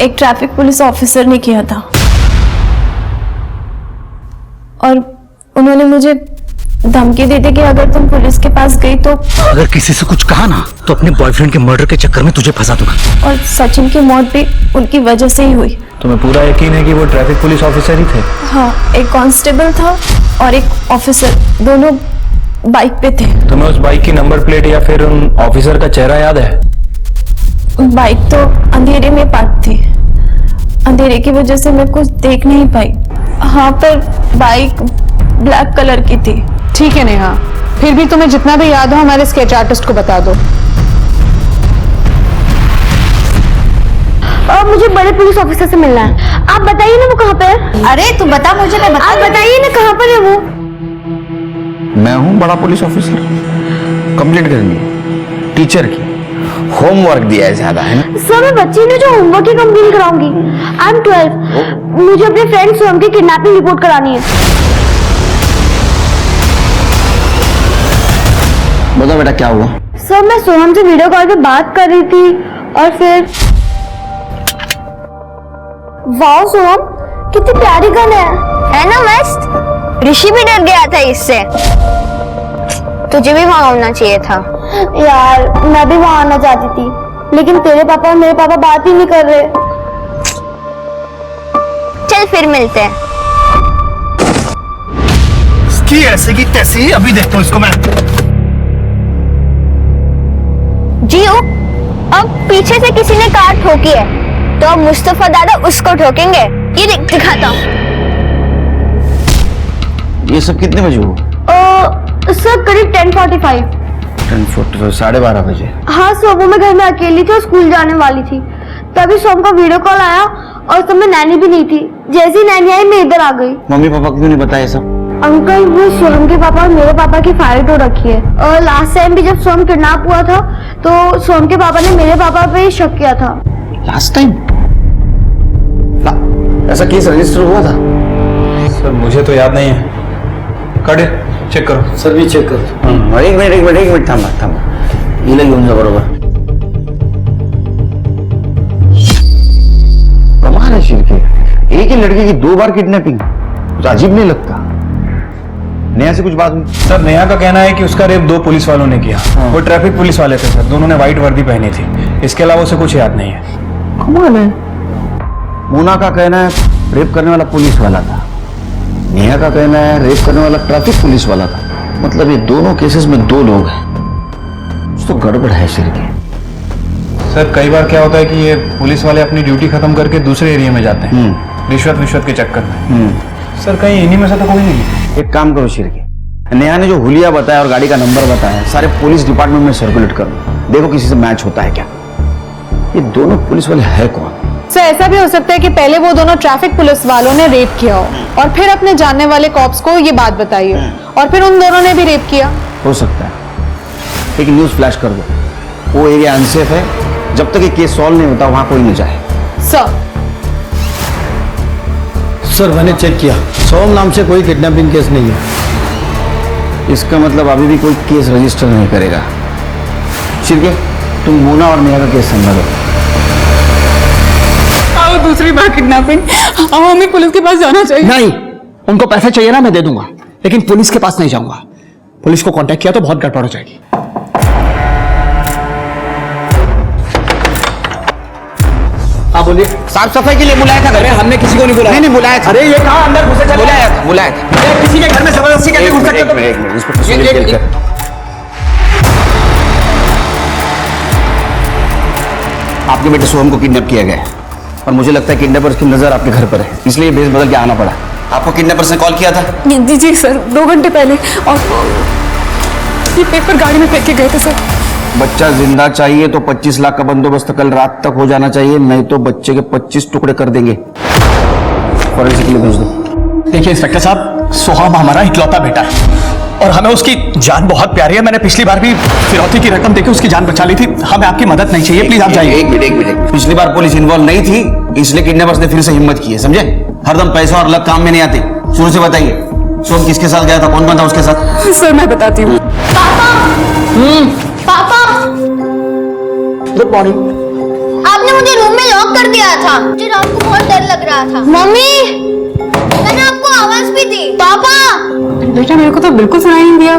एक ट्रैफिक पुलिस ऑफिसर ने किया था और उन्होंने मुझे धमकी दे दी कि अगर तुम पुलिस के पास गई तो अगर किसी से कुछ कहा ना तो अपने बॉयफ्रेंड के मर्डर के चक्कर में तुझे फंसा दूंगा। और सचिन की मौत भी उनकी वजह से ही हुई। तुम्हें पूरा यकीन है कि वो ट्रैफिक पुलिस ऑफिसर ही थे? हाँ, एक कांस्टेबल था और एक ऑफिसर, दोनों बाइक पे थे। तुम्हें उस बाइक की नंबर प्लेट या फिर उन ऑफिसर का चेहरा याद है? बाइक तो अंधेरे में पार्क थी, अंधेरे की वजह से मैं कुछ देख नहीं पाई। हाँ, पर बाइक ब्लैक कलर की थी। ठीक है नेहा, फिर भी तुम्हें जितना भी याद हो हमारे स्केच आर्टिस्ट को बता दो। और मुझे बड़े पुलिस ऑफिसर से मिलना है। आप बताइए ना वो कहाँ पे है? अरे तुम बता मुझे, मैं बता। आप बताइए ना कहाँ पर है वो? मैं हूं बड़ा पुलिस ऑफिसर। कंप्लेंट करनी है टीचर की, होमवर्क दिया है ज्यादा, है ना? सर मैं बच्ची ने जो होमवर्क की कंप्लेन कराऊंगी। आई एम 12, मुझे अपने फ्रेंड सोहम की किडनैपिंग रिपोर्ट करानी है। बता बेटा क्या हुआ? सर मैं सोहम से वीडियो कॉल पे बात कर रही थी और फिर वाह सोहम कितनी प्यारी गन है ना मस्त? ऋषि भी डर गया था इससे। तुझे भी वहां होना चाहिए था। यार मैं भी वहां आना चाहती थी लेकिन तेरे पापा और मेरे पापा बात ही नहीं कर रहे। चल फिर मिलते हैं। इसकी ऐसे की तैसी अभी देखता हूँ इसको मैं। जी अब पीछे से किसी ने कार ठोकी है तो अब मुस्तफा दादा उसको ठोकेंगे। ये दिखाता हूँ। ये सब कितने बजे हुआ? सर करीब 10:45। 10:45, 12:30 बजे। हाँ सर, वो मैं घर में अकेली थी और स्कूल जाने वाली थी, तभी सोम का वीडियो कॉल आया और उस समय नैनी भी नहीं थी। जैसे ही नैनी आई मैं इधर आ गई। मम्मी पापा क्यों नहीं बताया सब? अंकल वो सोम के पापा और मेरे पापा की फाइट हो रखी है और लास्ट टाइम भी जब सोम किडनैप हुआ था तो सोम के पापा ने मेरे पापा पे शक किया था। लास्ट टाइम ऐसा केस रजिस्टर हुआ था? सर मुझे तो याद नहीं है। काटे चेक करो। सर भी चेक करो। एक मिनट थांबा। ये ले लूंगा जा बरोबर। कमाल है शिरके, एक ही लड़के की 2 बार किडनैपिंग, कुछ अजीब नहीं लगता? नेहा से कुछ बात हुई? सर नेहा का कहना है कि उसका रेप 2 पुलिस वालों ने किया। वो ट्रैफिक पुलिस वाले थे सर, दोनों ने व्हाइट वर्दी पहनी थी। इसके अलावा उसे कुछ याद नहीं है। कमाल है। मोना का कहना है रेप करने वाला पुलिस वाला था, नेहा का कहना है रेप करने वाला ट्रैफिक पुलिस वाला था। मतलब ये दोनों केसेस में 2 लोग हैं। कुछ तो गड़बड़ है शिरके। सर कई बार क्या होता है कि ये पुलिस वाले अपनी ड्यूटी खत्म करके दूसरे एरिया में जाते हैं रिश्वत के चक्कर में। सर कहीं इन्हीं में से तो कोई नहीं है? एक काम करो शिरके, नेहा ने जो हुलिया बताया और गाड़ी का नंबर बताया सारे पुलिस डिपार्टमेंट में सर्कुलेट करो, देखो किसी से मैच होता है क्या। ये दोनों पुलिस वाले है कौन? सर ऐसा भी हो सकता है कि पहले वो दोनों ट्रैफिक पुलिस वालों ने रेप किया हो और फिर अपने जानने वाले कॉप्स को ये बात बताई हो और फिर उन दोनों ने भी रेप किया। हो सकता है। एक न्यूज फ्लैश कर दो, वो एरिया अनसेफ है, जब तक ये केस सॉल्व नहीं होता वहां कोई नहीं जाए। सर मैंने चेक किया, सोम नाम से कोई किडनैपिंग केस नहीं है। इसका मतलब अभी भी कोई केस रजिस्टर नहीं करेगा। शिरके तुम मोना और नेहा का केस संभालो। आओ दूसरी बार किडनैपिंग, आओ हमें पुलिस के पास जाना चाहिए। नहीं, उनको पैसे चाहिए ना, मैं दे दूंगा, लेकिन पुलिस के पास नहीं जाऊंगा। पुलिस को कांटेक्ट किया तो बहुत गड़बड़ हो जाएगी। बोलिए। साफ सफाई के लिए बुलाया था घर में? हमने किसी को नहीं बुलाया। नहीं बुलाया था। अरे ये कहाँ अंदर घुसे चले? बुलाया था। किसी के घर में जबरदस्ती करके घुस सकते हो? एक मिनट, इसको तस्वीर देकर। आपके बेटे सोहम को किडनैप किया गया है और मुझे लगता है किडनैपर की नजर आपके घर पर है, इसलिए भेस बदल के आना पड़ा। आपको किडनैपर से कॉल किया था? जी सर, 2 घंटे पहले, और ये पेपर गाड़ी में फेंक के गए थे सर। बच्चा जिंदा चाहिए तो 25 लाख का बंदोबस्त कल रात तक हो जाना चाहिए, नहीं तो बच्चे के 25 टुकड़े कर देंगे। फॉरेंसिक के लिए भेज दो। देखिए इंस्पेक्टर साहब, सोहम हमारा इकलौता बेटा है और हमें उसकी जान बहुत प्यारी है। मैंने पिछली बार भी फिरौती की रकम देकर उसकी जान बचा ली थी। हमें आपकी मदद नहीं चाहिए, प्लीज आप जाइए। एक मिनट। पिछली बार पुलिस इन्वॉल्व नहीं थी, इसलिए किडनैपर्स ने फिर से हिम्मत की है, समझे? हरदम पैसा और लक काम में नहीं आते। शुरू से बताइए, सोहम किसके साथ गया था, कौन कौन था उसके साथ? सर मैं बताती हूँ। पापा, गुड मॉर्निंग। आपने मुझे रूम में लॉक कर दिया था। मुझे रात को बहुत डर लग रहा था। मम्मी, मैंने आपको आवाज भी दी। पापा। बेटा मेरे को तो बिल्कुल सुनाई नहीं दिया,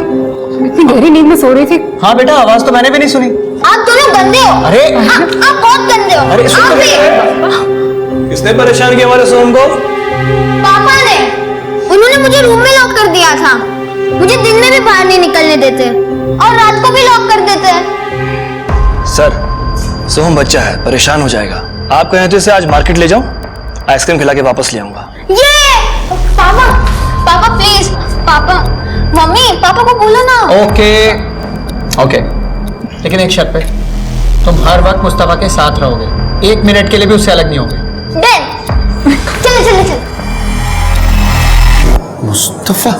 इतनी गहरी नींद में सो रही थी। हाँ बेटा, आवाज तो मैंने भी नहीं सुनी। आप दोनों गंदे हो। अरे आप बहुत गंदे हो। अरे आप भी। किसने परेशान किया हमारे सोहम को? पापा ने। उन्होंने मुझे रूम में लॉक कर दिया था। मुझे दिन में भी बाहर नहीं निकलने देते और रात को भी लॉक कर देते हैं। सर, सोहम बच्चा है, परेशान हो जाएगा। आप कहें तो इसे आज मार्केट ले जाऊं, आइसक्रीम खिला के वापस ले आऊंगा। ये पापा प्लीज, पापा, मम्मी, पापा को बोलो ना। ओके, लेकिन एक शर्त पे, तुम हर वक्त मुस्तफा के साथ रहोगे, 1 मिनट के लिए भी उससे अलग नहीं होगे। चलो। मुस्तफा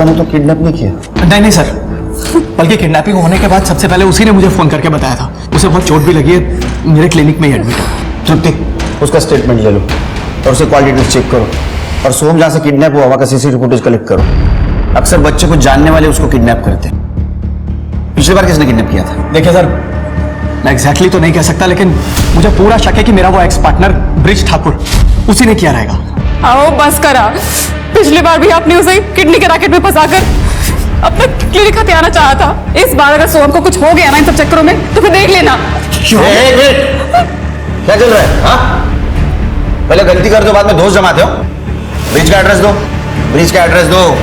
ने तो किडनैप नहीं किया। नहीं सर, बल्कि किडनैपिंग होने के बाद सबसे पहले उसी ने मुझे फोन करके बताया था। उसे बहुत चोट भी लगी है, मेरे क्लिनिक में ही एडमिट है। तृप्ति, उसका स्टेटमेंट ले लो और उसे कॉल डिटेल्स चेक करो और सोहम जहाँ से किडनैप हुआ वहाँ का सीसीटीवी फुटेज कलेक्ट करो। अक्सर बच्चे को जानने वाले उसको किडनैप करते हैं। पिछली बार किसने किडनैप किया था? देखिए सर, मैं एग्जैक्टली तो नहीं कह सकता, लेकिन मुझे पूरा शक है कि मेरा वो एक्स पार्टनर ब्रिज ठाकुर उसी ने किया रहेगा। आओ बस करा, पिछली बार भी आपने उसे किडनी के रैकेट में फंसाकर अपना क्लिनिक हथियाना चाहा था। इस बार अगर सोहम को कुछ हो गया ना इन सब चक्करों में तो फिर देख लेना। क्या चल रहा है? हाँ, पहले गलती कर दो, बाद में दोष जमाते हो। ब्रिज का एड्रेस दो।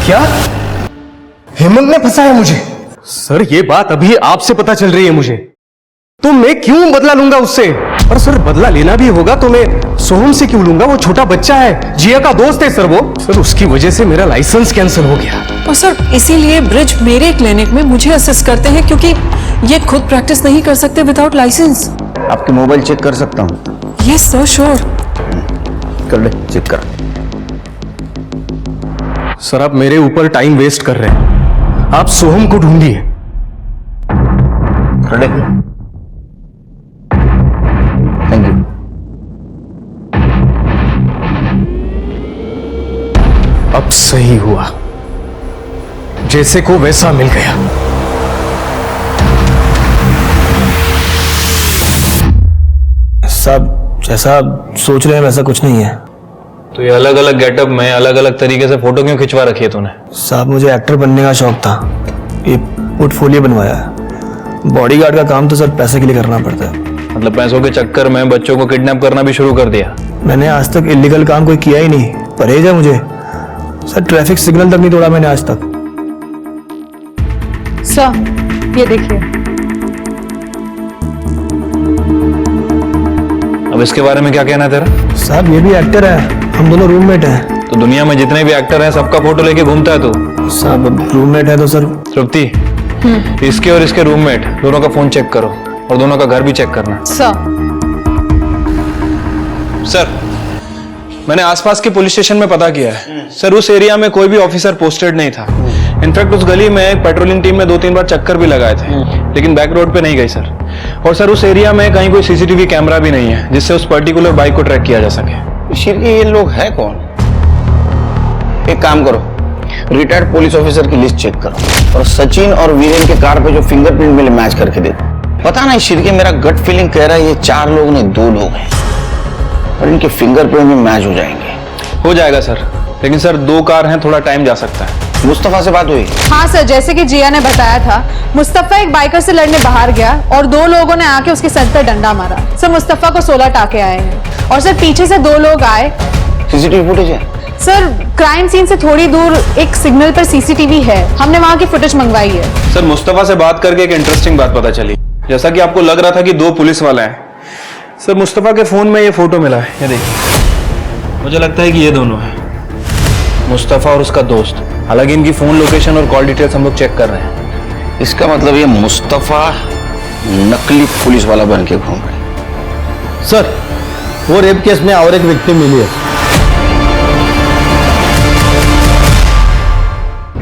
क्या हेमंत ने फंसाया मुझे? सर ये बात अभी आपसे पता चल रही है मुझे, तो मैं क्यों बदला लूंगा उससे? और सर बदला लेना भी होगा तो मैं सोहम से क्यों लूंगा? वो छोटा बच्चा है, जिया का दोस्त है सर वो। सर उसकी वजह से मेरा लाइसेंस कैंसिल हो गया। और सर इसीलिए ब्रिज मेरे क्लिनिक में मुझे असिस्ट करते हैं, क्योंकि ये खुद प्रैक्टिस नहीं कर सकते विदाउट लाइसेंस। आपके मोबाइल चेक कर सकता हूँ? ये सर श्योर। कर ले, चेक कर। सर आप मेरे ऊपर टाइम वेस्ट कर रहे हैं, आप सोहम को ढूंढिए। कर ले। Thank you. अब सही हुआ, जैसे को वैसा मिल गया। साहब जैसा सोच रहे हैं वैसा कुछ नहीं है। तो ये अलग अलग गेटअप में अलग अलग तरीके से फोटो क्यों खिंचवा रखी है तूने? साहब मुझे एक्टर बनने का शौक था, ये पोर्टफोलियो बनवाया है। बॉडीगार्ड का काम तो सर पैसे के लिए करना पड़ता है। मतलब पैसों के चक्कर में बच्चों को किडनैप करना भी शुरू कर दिया? मैंने आज तक इलीगल काम कोई किया ही नहीं, परहेज है मुझे। सर ट्रैफिक सिग्नल तक नहीं तोड़ा मैंने आज तक। सर ये देखिए। अब इसके बारे में क्या कहना है तेरा? साहब ये भी एक्टर है, हम दोनों रूममेट हैं। तो दुनिया में जितने भी एक्टर हैं सबका फोटो लेके घूमता है तू? साहब रूममेट है तो सर। तृप्ति, इसके और इसके रूममेट दोनों का फोन चेक करो और दोनों का घर भी चेक करना। सर मैंने आसपास के पुलिस स्टेशन में पता किया है सर, उस एरिया में कोई भी ऑफिसर पोस्टेड नहीं था। इनफैक्ट उस गली में एक पेट्रोलिंग टीम ने 2-3 बार चक्कर भी लगाए थे, लेकिन बैक रोड पे नहीं गई सर। और सर उस एरिया में कहीं कोई सीसीटीवी कैमरा भी नहीं है जिससे उस पर्टिकुलर बाइक को ट्रैक किया जा सके। शिर के ये लोग है कौन? एक काम करो, रिटायर्ड पुलिस ऑफिसर की लिस्ट चेक करो और सचिन और वीरेन के कार पे जो फिंगरप्रिंट मिले मैच करके दे दो। पता नहीं शिर के, मेरा गट फीलिंग कह रहा है ये 4 लोग नहीं 2 लोग हैं और इनके फिंगरप्रिंट में मैच हो जाएंगे। हो जाएगा सर, लेकिन सर 2 कार हैं, थोड़ा टाइम जा सकता है। मुस्तफा से बात हुई? हाँ सर, जैसे कि जिया ने बताया था, मुस्तफा एक बाइकर से लड़ने बाहर गया और 2 लोगों ने आके उसके सर पे डंडा मारा। सर मुस्तफा को 16 टाके आए हैं और सर पीछे से 2 लोग आए। सीसीटीवी फुटेज है? सर क्राइम सीन से थोड़ी दूर एक सिग्नल पर सीसीटीवी है, हमने वहां की फुटेज मंगवाई है। सर मुस्तफा से बात करके एक इंटरेस्टिंग बात पता चली। जैसा कि आपको लग रहा था कि 2 पुलिस वाले हैं, सर मुस्तफा के फोन में ये फोटो मिला है, ये देखिए। मुझे लगता है कि ये दोनों हैं, मुस्तफा और उसका दोस्त। हालांकि इनकी फोन लोकेशन और कॉल डिटेल्स हम लोग चेक कर रहे हैं। इसका मतलब ये मुस्तफा नकली पुलिस वाला बन के घूम रहा है। सर वो रेप केस में और एक विक्टिम मिली है।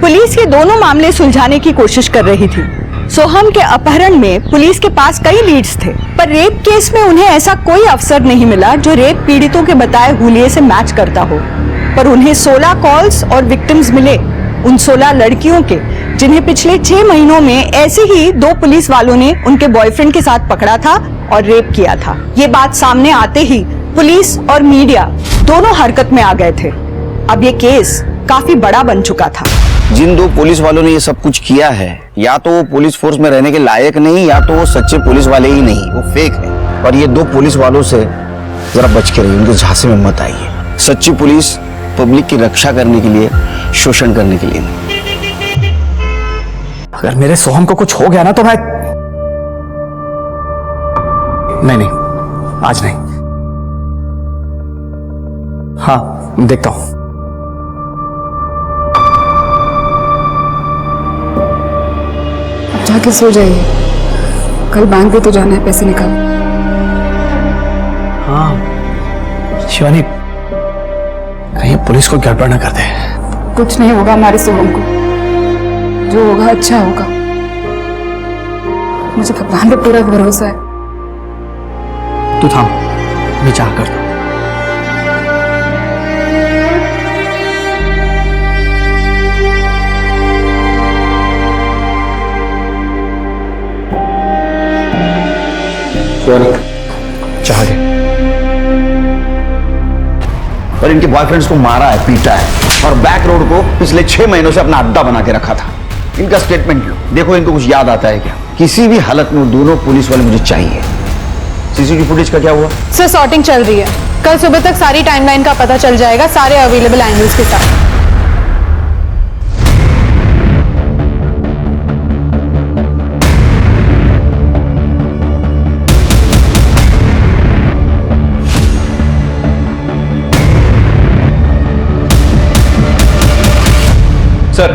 पुलिस ये दोनों मामले सुलझाने की कोशिश कर रही थी। सोहम के अपहरण में पुलिस के पास कई लीड्स थे, पर रेप केस में उन्हें ऐसा कोई अफसर नहीं मिला जो रेप पीड़ितों के बताए हुलिये से मैच करता हो। पर उन्हें 16 कॉल्स और विक्टिम्स मिले, उन 16 लड़कियों के, जिन्हें पिछले 6 महीनों में ऐसे ही 2 पुलिस वालों ने उनके बॉयफ्रेंड के साथ पकड़ा था और रेप किया था। ये बात सामने आते ही पुलिस और मीडिया दोनों हरकत में आ गए थे। अब ये केस काफी बड़ा बन चुका था। जिन 2 पुलिस वालों ने ये सब कुछ किया है, या तो वो पुलिस फोर्स में रहने के लायक नहीं, या तो वो सच्चे पुलिस वाले ही नहीं, वो फेक है। और ये 2 पुलिस वालों से जरा बच के रहिए, उनके झांसे में मत आइए। सच्ची पुलिस पब्लिक की रक्षा करने के लिए, शोषण करने के लिए नहीं। अगर मेरे सोहम को कुछ हो गया ना तो मैं नहीं, आज नहीं। हाँ देखता हूं। जाके सो जाइए, कल बैंक पे तो जाना है पैसे निकाल। हाँ शिवानी, कहीं पुलिस को गड़बड़ ना कर दे। कुछ नहीं होगा हमारे सोहम को, जो होगा अच्छा होगा। मुझे भगवान पे पूरा भरोसा है। तू थाम, मैं चाह कर दू। चाह के और इनके बॉयफ्रेंड्स को मारा है, पीटा है और बैक रोड को पिछले 6 महीनों से अपना अड्डा बना के रखा था। इनका स्टेटमेंट लो, देखो इनको कुछ याद आता है क्या। किसी भी हालत में दोनों पुलिस वाले मुझे चाहिए। सीसीटीवी फुटेज का क्या हुआ? सर सॉर्टिंग चल रही है, कल सुबह तक सारी टाइमलाइन का पता चल जाएगा, सारे अवेलेबल एंगल्स के साथ। सर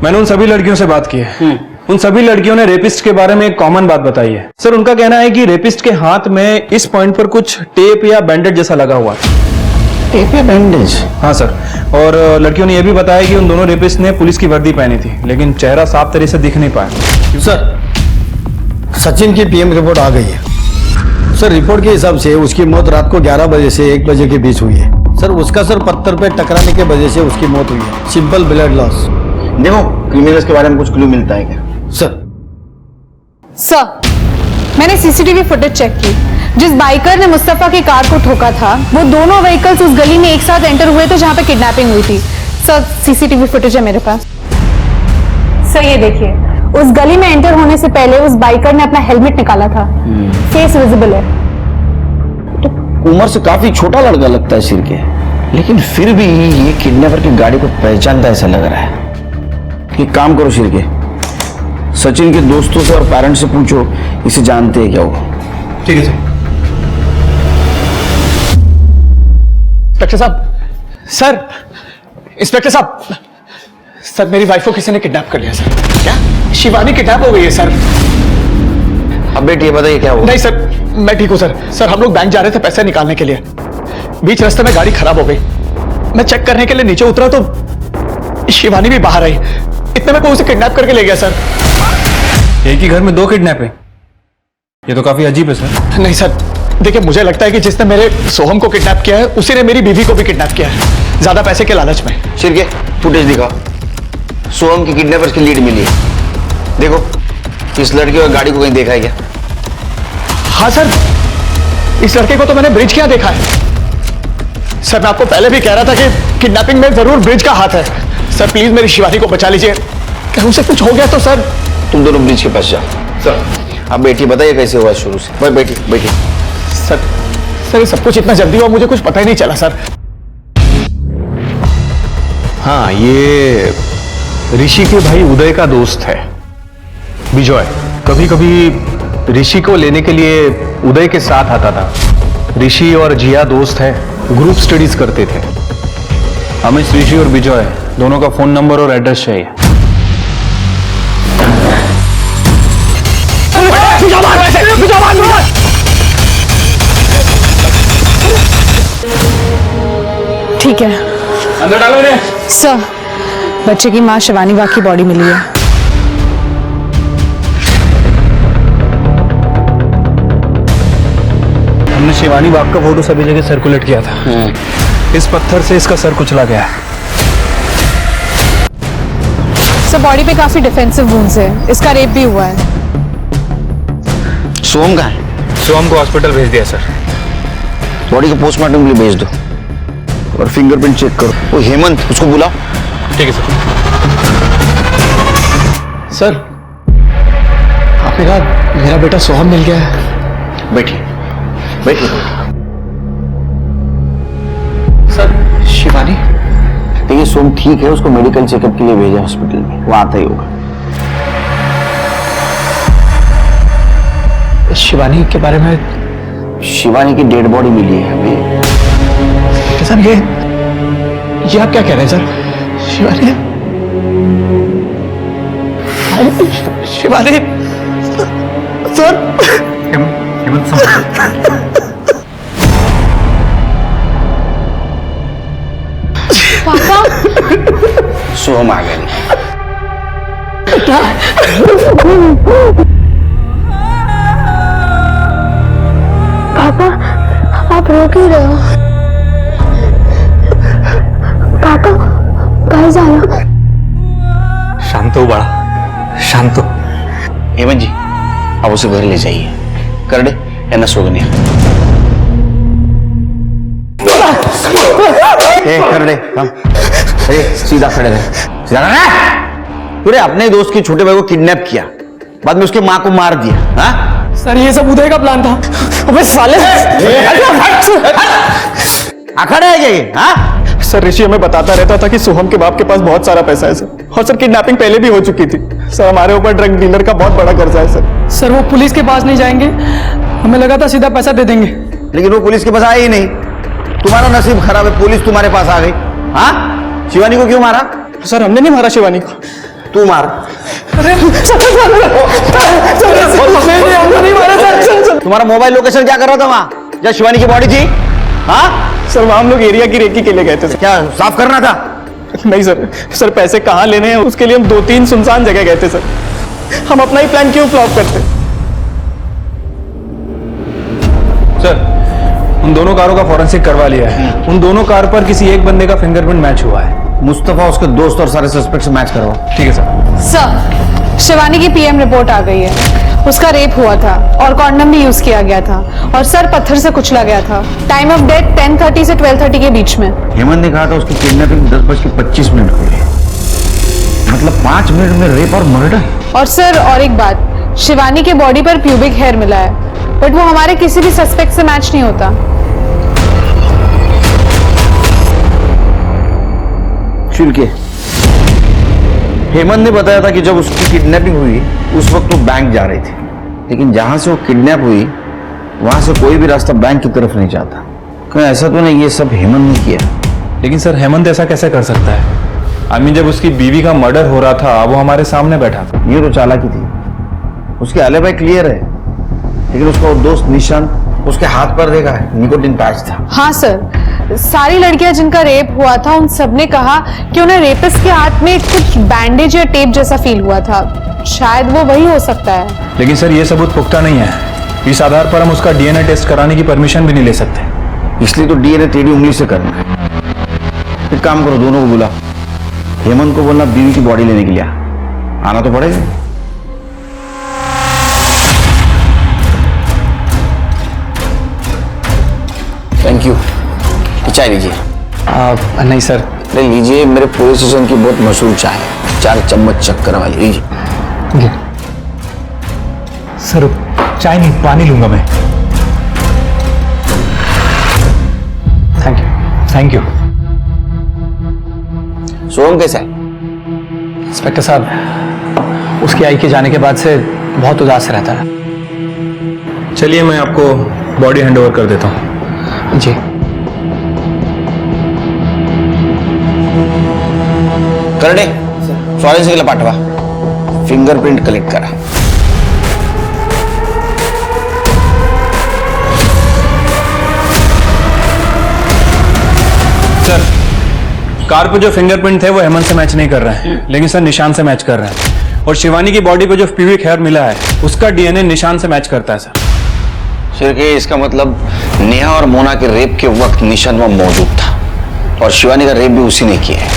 मैंने उन सभी लड़कियों से बात की है। उन सभी लड़कियों ने रेपिस्ट के बारे में एक कॉमन बात बताई है। सर उनका कहना है कि रेपिस्ट के हाथ में इस पॉइंट पर कुछ टेप या बैंडेज जैसा लगा हुआ है। टेप या बैंडेज? हाँ सर, और लड़कियों ने यह भी बताया कि उन दोनों रेपिस्ट ने पुलिस की वर्दी पहनी थी, लेकिन चेहरा साफ तरह से दिख नहीं पाया। सर सचिन की पीएम रिपोर्ट आ गई है। सर रिपोर्ट के हिसाब से उसकी मौत रात को 11 बजे से 1 बजे के बीच हुई है। सर उसका सर पत्थर पे टकराने की वजह से उसकी मौत हुई है, सिंपल ब्लड लॉस। देखो क्रिमिनल्स के बारे में कुछ क्लू मिलता है क्या? सर मैंने सीसीटीवी फुटेज चेक की। जिस बाइकर ने मुस्तफा की कार को ठोका था, वो दोनों व्हीकल्स उस गली में एक साथ एंटर हुए थे जहां पे किडनैपिंग हुई थी। सर सीसीटीवी फुटेज है मेरे पास। सर ये देखिए, उस गली में एंटर होने से पहले उस बाइकर ने अपना हेलमेट निकाला था, फेस विजिबल है। उम्र से काफी छोटा लड़का लगता है सिर के, लेकिन फिर भी ये किडनैपर की गाड़ी को पहचानता ऐसा लग रहा है। एक काम करो सिर के, सचिन के दोस्तों से और पेरेंट्स से पूछो इसे जानते हैं क्या वो। ठीक है सर। इंस्पेक्टर साहब, सर इंस्पेक्टर साहब, सर मेरी वाइफ को किसी ने किडनैप कर लिया सर। क्या? शिवानी किडनैप हो गई है सर। अब बेटी बताइए क्या हुआ? नहीं सर, मैं ठीक हूं सर। सर हम लोग बैंक जा रहे थे पैसे निकालने के लिए, बीच रास्ते में गाड़ी खराब हो गई। मैं चेक करने के लिए नीचे उतरा तो शिवानी भी बाहर आई। इतने में कोई उसे किडनैप करके ले गया सर। एक ही घर में 2 किडनैपिंग, ये तो काफी अजीब है सर। नहीं सर, देखिए मुझे लगता है कि जिसने मेरे सोहम को किडनैप किया है उसी ने मेरी बीवी को भी किडनैप किया है, ज्यादा पैसे के लालच में। शिरके फुटेज दिखाओ। सोहम की किडनैपर्स की लीड मिली है। देखो इस लड़के और गाड़ी को कहीं देखा है क्या? हाँ सर, इस लड़के को तो मैंने ब्रिज के यहाँ देखा है। सर मैं आपको पहले भी कह रहा था कि किडनैपिंग में जरूर ब्रिज का हाथ है। सर प्लीज मेरी शिवानी को बचा लीजिए, कहीं उसे कुछ हो गया तो सर। तुम दोनों ब्रिज के पास जाओ। सर आप बैठिए, बताइए कैसे हुआ शुरू से। भाई बैठिए बैठिए। सर ये सब कुछ इतना जल्दी हुआ, मुझे कुछ पता ही नहीं चला सर। हाँ, ये ऋषि के भाई उदय का दोस्त है विजय। कभी कभी ऋषि को लेने के लिए उदय के साथ आता था। ऋषि और जिया दोस्त है, ग्रुप स्टडीज करते थे। हमें ऋषि और विजय दोनों का फोन नंबर और एड्रेस चाहिए। ठीक है, अंदर डालो इन्हें। सर बच्चे की माँ शिवानी बाग की बॉडी मिली है। हमने शिवानी बाग का फोटो सभी जगह सर्कुलेट किया था। इस पत्थर से इसका सर कुचला गया है। सर बॉडी पे काफी डिफेंसिव वुंड्स है, इसका रेप भी हुआ है। सोम कहाँ है? सोम को हॉस्पिटल भेज दिया सर। बॉडी को पोस्टमार्टम के लिए भेज दो और फिंगरप्रिंट चेक करो। वो हेमंत, उसको बुलाओ। ठीक है सर। सर मेरा बेटा सोहम मिल गया है। बैठिए बैठिए। सर शिवानी? देखिए सोम ठीक है, उसको मेडिकल चेकअप के लिए भेजा हॉस्पिटल में, वो आता ही होगा। शिवानी के बारे में? शिवानी की डेड बॉडी मिली है अभी। सर ये आप क्या कह रहे हैं सर? शिवानी सर पापा सोम आ गया। पापा आप रो क्यों रहे हो? पापा कहाँ जा रहे हो? शांत हो बड़ा, शांत हो। हेमंत जी आप उसे घर ले जाइए। कर दे एना सोगनी कर दे। हम अरे सीधा खड़े रहे, सीधा खड़े। तूने अपने दोस्त के छोटे भाई को किडनैप किया, बाद में उसके माँ को मार दिया। हाँ सर ये सब उदय का प्लान था। अबे साले अखड़े है ये। हाँ सर ऋषि हमें बताता रहता था कि सोहम के बाप के पास बहुत सारा पैसा है सर, और सर किडनैपिंग पहले भी हो चुकी थी सर। हमारे ऊपर ड्रग डीलर का बहुत बड़ा कर्जा है सर। सर वो पुलिस के पास नहीं जाएंगे, हमें लगा था सीधा पैसा दे देंगे, लेकिन वो पुलिस के पास आए ही नहीं। तुम्हारा नसीब खराब है, पुलिस तुम्हारे पास आ गई। हाँ शिवानी को क्यों मारा? सर हमने नहीं मारा शिवानी को। तू मार। तुम्हारा मोबाइल लोकेशन क्या कर रहा था वहाँ जहाँ शिवानी की बॉडी थी? हाँ सर वहाँ हम लोग एरिया की रेकी के लिए गए थे सर। क्या साफ करना था? नहीं सर पैसे कहाँ लेने हैं उसके लिए हम 2-3 सुनसान जगह गए थे सर। हम अपना ही प्लान क्यों फ्लॉप करते? सर उन दोनों कारों का फॉरेंसिक करवा लिया है। उन दोनों कार पर किसी एक बंदे का फिंगरप्रिंट मैच हुआ है। मुस्तफा उसके दोस्त और सारे सस्पेक्ट से मैच करवाओ। ठीक है सर। सर शिवानी की पीएम रिपोर्ट आ गई है, उसका रेप हुआ था और कॉन्डम भी यूज किया गया था और सर पत्थर से कुचला गया था। टाइम ऑफ डेथ 10:30 से 12:30 के बीच में। हेमंत ने कहा था उसकी किडनैपिंग 10:25 को हुई है, मतलब 5 मिनट में रेप और मर्डर। और सर और एक बात, शिवानी के बॉडी पर प्यूबिक हेयर मिला है, बट वो हमारे किसी भी सस्पेक्ट से मैच नहीं होता। चुलके हेमंत ने बताया था कि जब उसकी किडनैपिंग हुई उस वक्त वो बैंक जा रही थी, लेकिन जहां से वो किडनैप हुई वहां से कोई भी रास्ता बैंक की तरफ नहीं जाता। कहीं ऐसा तो नहीं ये सब हेमंत ने किया? लेकिन सर हेमंत ऐसा कैसे कर सकता है? आमीन जब उसकी बीवी का मर्डर हो रहा था वो हमारे सामने बैठा था। ये तो चालाकी थी, उसके एलिबाई क्लियर है, लेकिन उसका वो दोस्त निशांत उसके हाथ पर देखा है, निकोटिन पैच था। हाँ सर, सारी लड़कियां जिनका रेप हुआ था उन सबने कहा कि उन्हें रेपिस्ट के हाथ में कुछ बैंडेज या टेप जैसा फील हुआ था। शायद वो वही हो सकता है। लेकिन सर ये सबूत पुख्ता नहीं है, इस आधार पर हम उसका डीएनए टेस्ट कराने की परमिशन भी नहीं ले सकते। इसलिए तो डीएनए टेढ़ी उंगली से करना है। एक काम करो, दोनों को बुला, हेमंत को बोलना बीवी की बॉडी लेने के लिए आना तो पड़ेगा। Thank you. चाय लीजिए। नहीं सर। नहीं लीजिए, मेरे पुलिस स्टेशन की बहुत मशहूर चाय है, 4 चम्मच चक्कर वाली, लीजिए। सर चाय नहीं, पानी लूंगा मैं। Thank you. Thank you. Soham कैसा है? इंस्पेक्टर साहब, उसकी आई के जाने के बाद से बहुत उदास रहता है। चलिए मैं आपको बॉडी हैंड ओवर कर देता हूँ। जी। करडे फॉरेन्सिकला पाठवा, फिंगरप्रिंट कलेक्ट करा। सर कार पे जो फिंगरप्रिंट थे वो हेमंत से मैच नहीं कर रहे हैं, लेकिन सर निशान से मैच कर रहे हैं। और शिवानी की बॉडी पे जो प्यूबिक हेयर मिला है उसका डीएनए निशान से मैच करता है सर। शिरके, इसका मतलब नेहा और मोना के रेप के वक्त निशान वहां मौजूद था और शिवानी का रेप भी उसी ने किया है।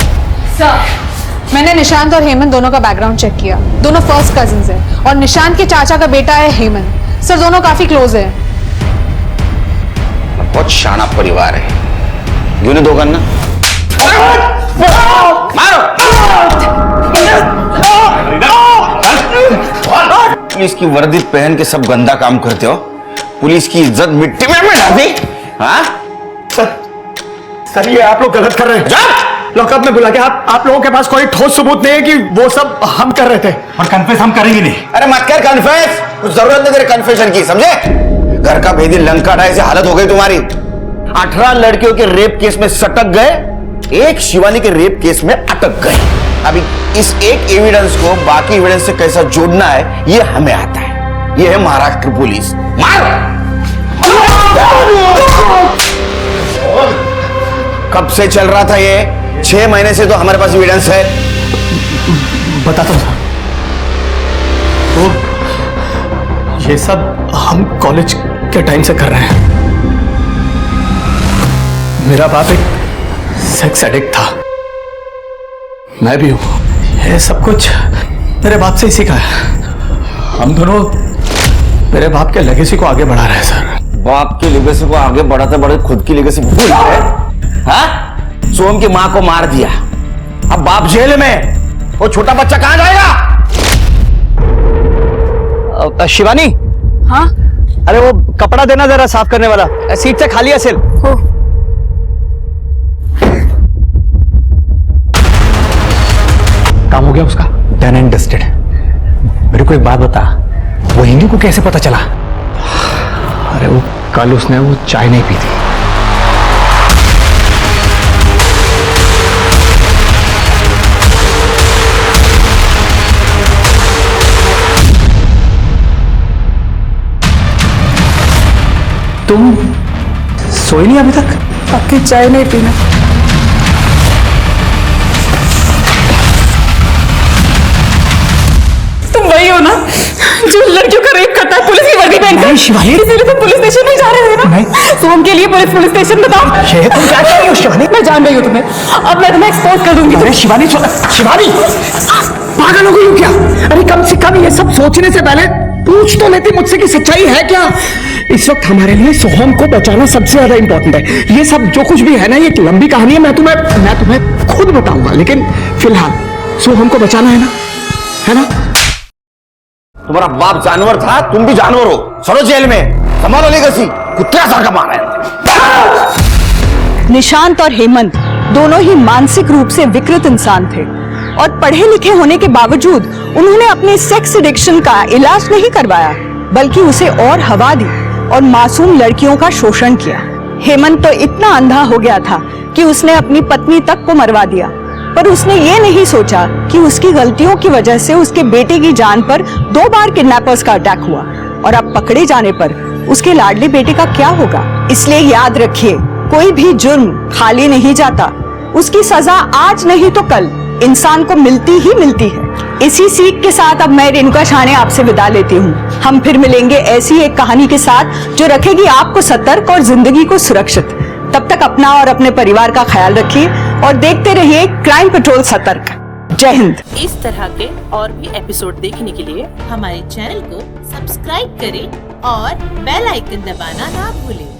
सर मैंने निशांत और हेमंत दोनों का बैकग्राउंड चेक किया, दोनों फर्स्ट कजिन्स हैं और निशांत के चाचा का बेटा है हेमंत। सर दोनों काफी क्लोज है। बहुत शाना परिवार है। यूं दो करना पुलिस की वर्दी पहन के सब गंदा काम करते हो, पुलिस की इज्जत मिट्टी में मिला दी। हाँ सर ये आप लोग गलत कर रहे हैं। लॉकअप में बुला के आप लोगों के पास कोई ठोस सबूत नहीं है कि वो सब हम कर रहे थे, और कन्फेस हम करेंगे नहीं। अरे मत कर कन्फेस, कुछ जरूरत नहीं तेरे कन्फेशन की, समझे? घर का भेदी लंका ढाई से हालत हो गई तुम्हारी। 18 लड़कियों के रेप केस में सटक गए, एक शिवानी के रेप केस में अटक गए। अभी इस एक एविडेंस को बाकी एविडेंस से कैसा जोड़ना है ये हमें आता है। ये है महाराष्ट्र पुलिस। मार! कब से चल रहा था ये? 6 महीने से तो हमारे पास एविडेंस है। बताता हूं साहब, तो ये सब हम कॉलेज के टाइम से कर रहे हैं। मेरा बाप एक सेक्स एडिक्ट था, मैं भी हूं। ये सब कुछ मेरे बाप से ही सीखा है। हम दोनों मेरे बाप के लेगेसी को आगे बढ़ा रहे हैं सर। बाप की लेगेसी को आगे बढ़ाते बढ़ाते खुद की लेगेसी भूल गए। हाँ? सोम की मां को मार दिया, अब बाप जेल में, वो छोटा बच्चा कहां जाएगा? शिवानी। हाँ? अरे वो कपड़ा देना जरा साफ करने वाला, सीट से खाली है सिल। काम हो गया उसका, डन एंड डस्टेड। मेरे को एक बात बता, वो हिंदू को कैसे पता चला? अरे वो कल उसने वो चाय नहीं पी थी। तुम सोई नहीं अभी तक? आपकी चाय नहीं पीना। तुम वही हो ना जो लड़कियों का रेप करता है पुलिस की वर्दी पहनकर? शिवानी, इसीलिए तुम पुलिस स्टेशन नहीं जा रहे थे ना? सोम के लिए पुलिस स्टेशन बताओ। ये तुम क्या कह रही हो शिवानी? मैं जान रही हूँ तुम्हें, अब मैं तुम्हें एक्सपोज कर दूंगी। अरे शिवानी, शिवानी पागल हो गई हो क्या? अरे कम से कम ये सब सोचने से पहले पूछ तो लेती मुझसे कि सच्चाई है क्या। इस वक्त हमारे लिए सोहम को बचाना सबसे ज्यादा इंपॉर्टेंट है। ये सब जो कुछ भी है ना, ये एक लंबी कहानी है, मैं तुम्हें खुद बताऊंगा, लेकिन फिलहाल सोहम को बचाना है ना? तुम्हारा बाप जानवर था, तुम भी जानवर हो। चलो जेल में, संभालो लेगेसी, कुत्ता सारखा मारा है। निशांत और हेमंत दोनों ही मानसिक रूप से विकृत इंसान थे और पढ़े लिखे होने के बावजूद उन्होंने अपने सेक्स एडिक्शन का इलाज नहीं करवाया, बल्कि उसे और हवा दी और मासूम लड़कियों का शोषण किया। हेमंत तो इतना अंधा हो गया था कि उसने अपनी पत्नी तक को मरवा दिया, पर उसने ये नहीं सोचा कि उसकी गलतियों की वजह से उसके बेटे की जान पर 2 बार किडनैपर्स का अटैक हुआ और अब पकड़े जाने पर उसके लाडले बेटे का क्या होगा। इसलिए याद रखिए, कोई भी जुर्म खाली नहीं जाता, उसकी सजा आज नहीं तो कल इंसान को मिलती ही मिलती है। इसी सीख के साथ अब मैं रेणुका शाहने आपसे विदा लेती हूँ। हम फिर मिलेंगे ऐसी एक कहानी के साथ जो रखेगी आपको सतर्क और जिंदगी को सुरक्षित। तब तक अपना और अपने परिवार का ख्याल रखिए और देखते रहिए क्राइम पेट्रोल सतर्क। जय हिंद। इस तरह के और भी एपिसोड देखने के लिए हमारे चैनल को सब्सक्राइब करें और बेल आइकन दबाना ना भूलें।